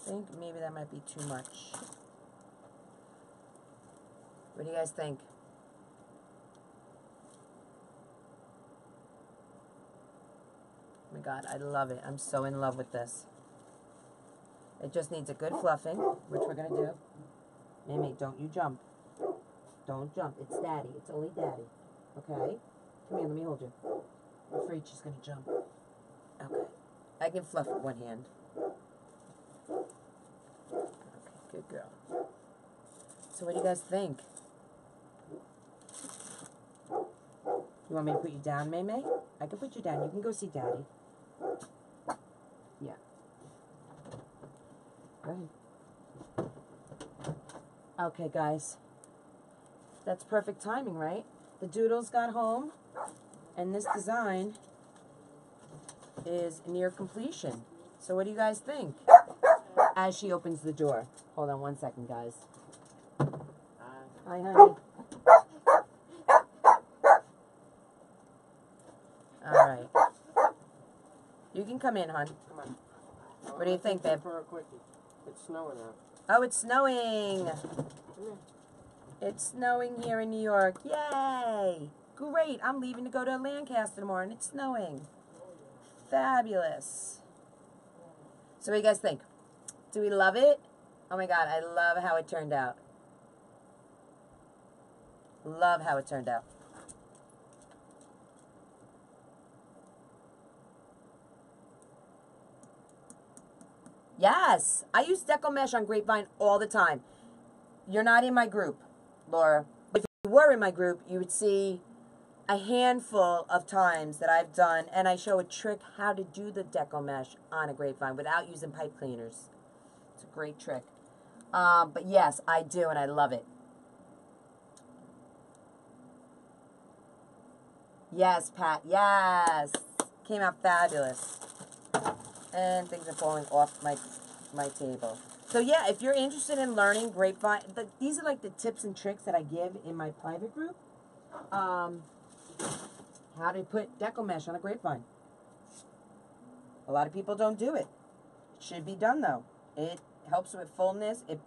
think maybe that might be too much. What do you guys think? Oh my God, I love it. I'm so in love with this. It just needs a good fluffing, which we're going to do. Mimi, don't you jump. Don't jump. It's Daddy. It's only Daddy. Okay? Come here, let me hold you. I'm afraid she's going to jump. Okay. I can fluff with one hand. Okay, good girl. So what do you guys think? You want me to put you down, May? I can put you down. You can go see Daddy. Yeah. Go ahead. Okay, guys. That's perfect timing, right? The doodles got home, and this design is near completion. So what do you guys think? As she opens the door. Hold on one second, guys. Hi, honey. All right. You can come in, hon.
Come on.
What do you think, babe?
For a quickie. It's snowing out.
Oh, it's snowing. It's snowing here in New York. Yay! Great. I'm leaving to go to Lancaster tomorrow, and it's snowing. Fabulous. So what do you guys think? Do we love it? Oh my God, I love how it turned out. Love how it turned out. Yes, I use deco mesh on Grapevine all the time. You're not in my group, Laura. If you were in my group, you would see a handful of times that I've done, and I show a trick how to do the deco mesh on a Grapevine without using pipe cleaners. It's a great trick. But yes, I do, and I love it. Yes, Pat, yes. Came out fabulous. And things are falling off my table. So yeah, if you're interested in learning Grapevine, these are like the tips and tricks that I give in my private group. How to put deco mesh on a Grapevine. A lot of people don't do it. It should be done though. It helps with fullness. It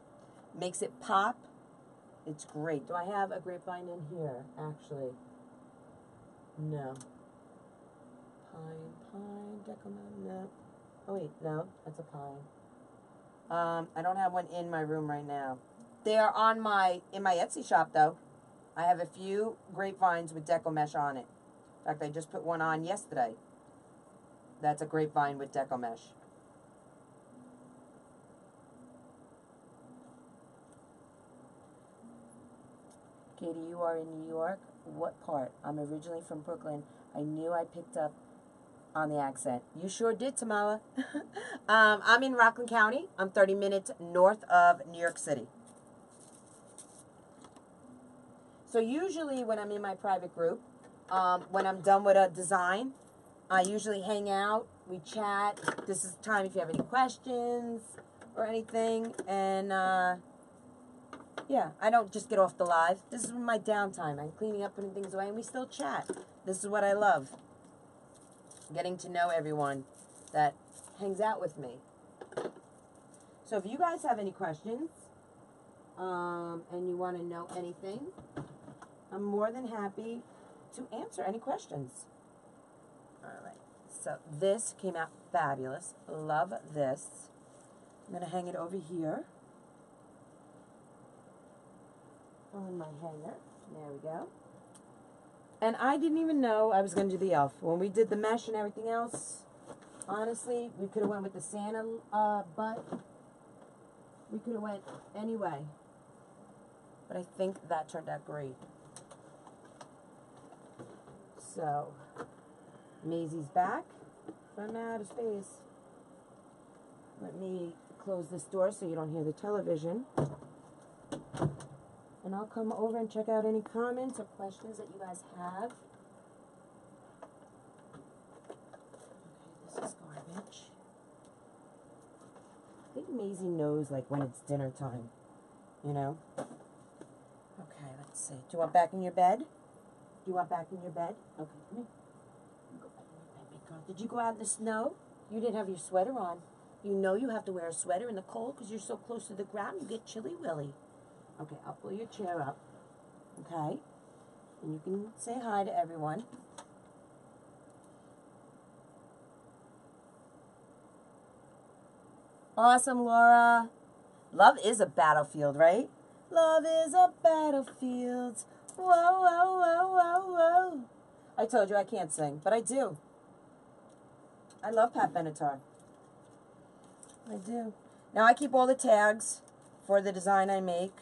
makes it pop. It's great. Do I have a Grapevine in here, actually? No. Pine, deco mesh, no. Oh wait, no, that's a pine. I don't have one in my room right now. They are in my Etsy shop though. I have a few Grapevines with deco mesh on it. In fact, I just put one on yesterday. That's a Grapevine with deco mesh. Katie, you are in New York? What part? I'm originally from Brooklyn. I knew I picked up on the accent. You sure did, Tamala. I'm in Rockland County. I'm 30 minutes north of New York City. So usually when I'm in my private group, when I'm done with a design, I usually hang out, we chat. This is the time if you have any questions or anything. And yeah, I don't just get off the live. This is my downtime. I'm cleaning up, putting things away, and we still chat. This is what I love. Getting to know everyone that hangs out with me. So if you guys have any questions and you want to know anything, I'm more than happy to answer any questions. All right. So this came out fabulous. Love this. I'm going to hang it over here on my hanger. There we go. And I didn't even know I was going to do the elf. When we did the mesh and everything else, honestly, we could have went with the Santa butt. We could have went anyway. But I think that turned out great. So, Mazie's back from outer space. Let me close this door so you don't hear the television. And I'll come over and check out any comments or questions that you guys have. Okay, this is garbage. I think Maisie knows, like, when it's dinner time. You know? Okay, let's see. Do you want back in your bed? Do you want back in your bed? Okay, come here. Go back in your bed, big girl. Did you go out in the snow? You didn't have your sweater on. You know you have to wear a sweater in the cold because you're so close to the ground. You get chilly willy. Okay, I'll pull your chair up. Okay? And you can say hi to everyone. Awesome, Laura. Love is a battlefield, right? Love is a battlefield. Whoa, whoa, whoa, whoa, whoa. I told you I can't sing, but I do. I love Pat Benatar. I do. Now I keep all the tags for the design I make,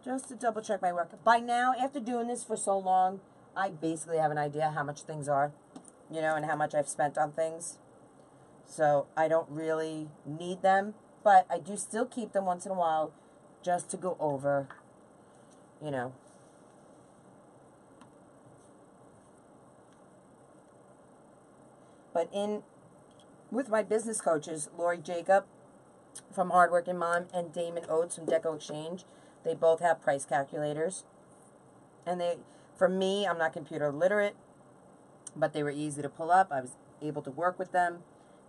just to double check my work. By now, after doing this for so long, I basically have an idea how much things are, you know, and how much I've spent on things. So I don't really need them, but I do still keep them once in a while just to go over, you know. But with my business coaches, Lori Jacob from Hardworking Mom and Damon Oates from Deco Exchange, they both have price calculators. And for me, I'm not computer literate, but they were easy to pull up. I was able to work with them.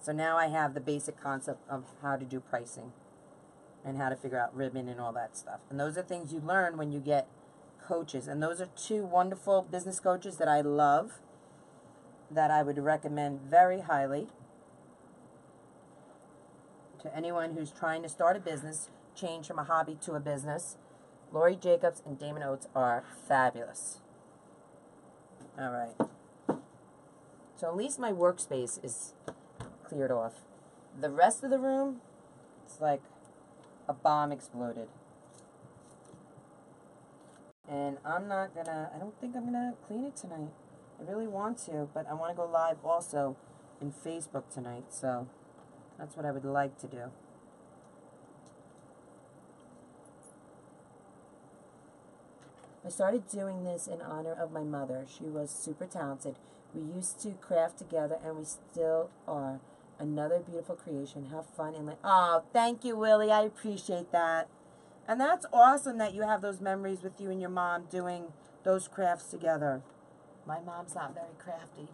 So now I have the basic concept of how to do pricing and how to figure out ribbon and all that stuff. And those are things you learn when you get coaches. And those are two wonderful business coaches that I love, that I would recommend very highly to anyone who's trying to start a business, change from a hobby to a business. Lori Jacobs and Damon Oates are fabulous. All right. So at least my workspace is cleared off. The rest of the room, it's like a bomb exploded. And I don't think I'm gonna clean it tonight. I really want to, but I want to go live also in Facebook tonight, so that's what I would like to do. I started doing this in honor of my mother. She was super talented. We used to craft together, and we still are. Another beautiful creation. Have fun and oh, thank you, Willie. I appreciate that. And that's awesome that you have those memories with you and your mom doing those crafts together. My mom's not very crafty.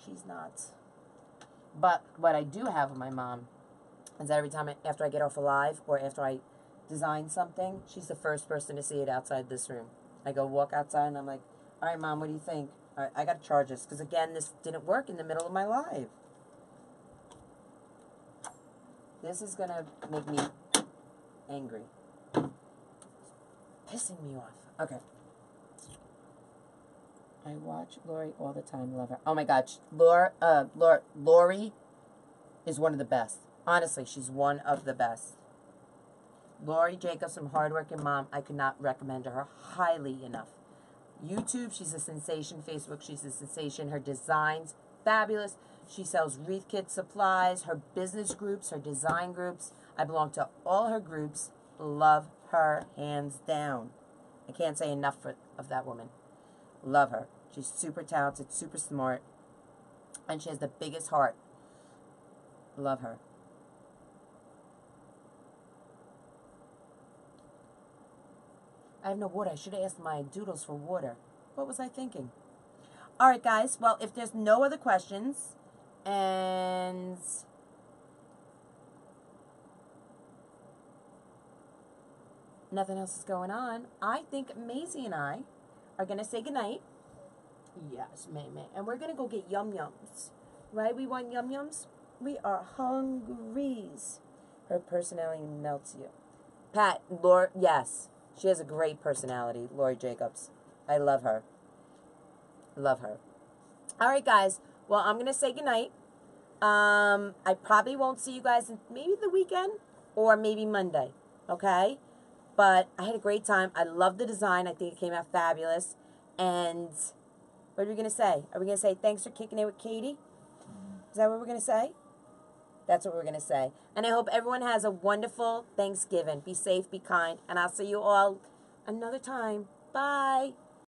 She's not. But what I do have with my mom is every time after I get off a live or after I design something, she's the first person to see it outside this room. I go walk outside and I'm like, all right, Mom, what do you think? All right, I got to charge this because, again, this didn't work in the middle of my live. This is going to make me angry. Pissing me off. Okay. I watch Lori all the time. Love her. Oh, my gosh. Lori is one of the best. Honestly, she's one of the best. Lori Jacobs from Hardworking Mom, I could not recommend her highly enough. YouTube, she's a sensation. Facebook, she's a sensation. Her designs, fabulous. She sells wreath kit supplies, her business groups, her design groups. I belong to all her groups. Love her, hands down. I can't say enough of that woman. Love her. She's super talented, super smart, and she has the biggest heart. Love her. I have no water. I should have asked my doodles for water. What was I thinking? All right, guys. Well, if there's no other questions and nothing else is going on, I think Maisie and I are going to say goodnight. Yes, May. And we're going to go get yum-yums. Right? We want yum-yums? We are hungries. Her personality melts you. Pat, Laura, yes. She has a great personality, Lori Jacobs. I love her. Love her. All right, guys. Well, I'm going to say goodnight. I probably won't see you guys maybe the weekend or maybe Monday. Okay? But I had a great time. I love the design. I think it came out fabulous. And what are we going to say? Are we going to say thanks for kicking it with Katie? Is that what we're going to say? That's what we're going to say. And I hope everyone has a wonderful Thanksgiving. Be safe, be kind, and I'll see you all another time. Bye.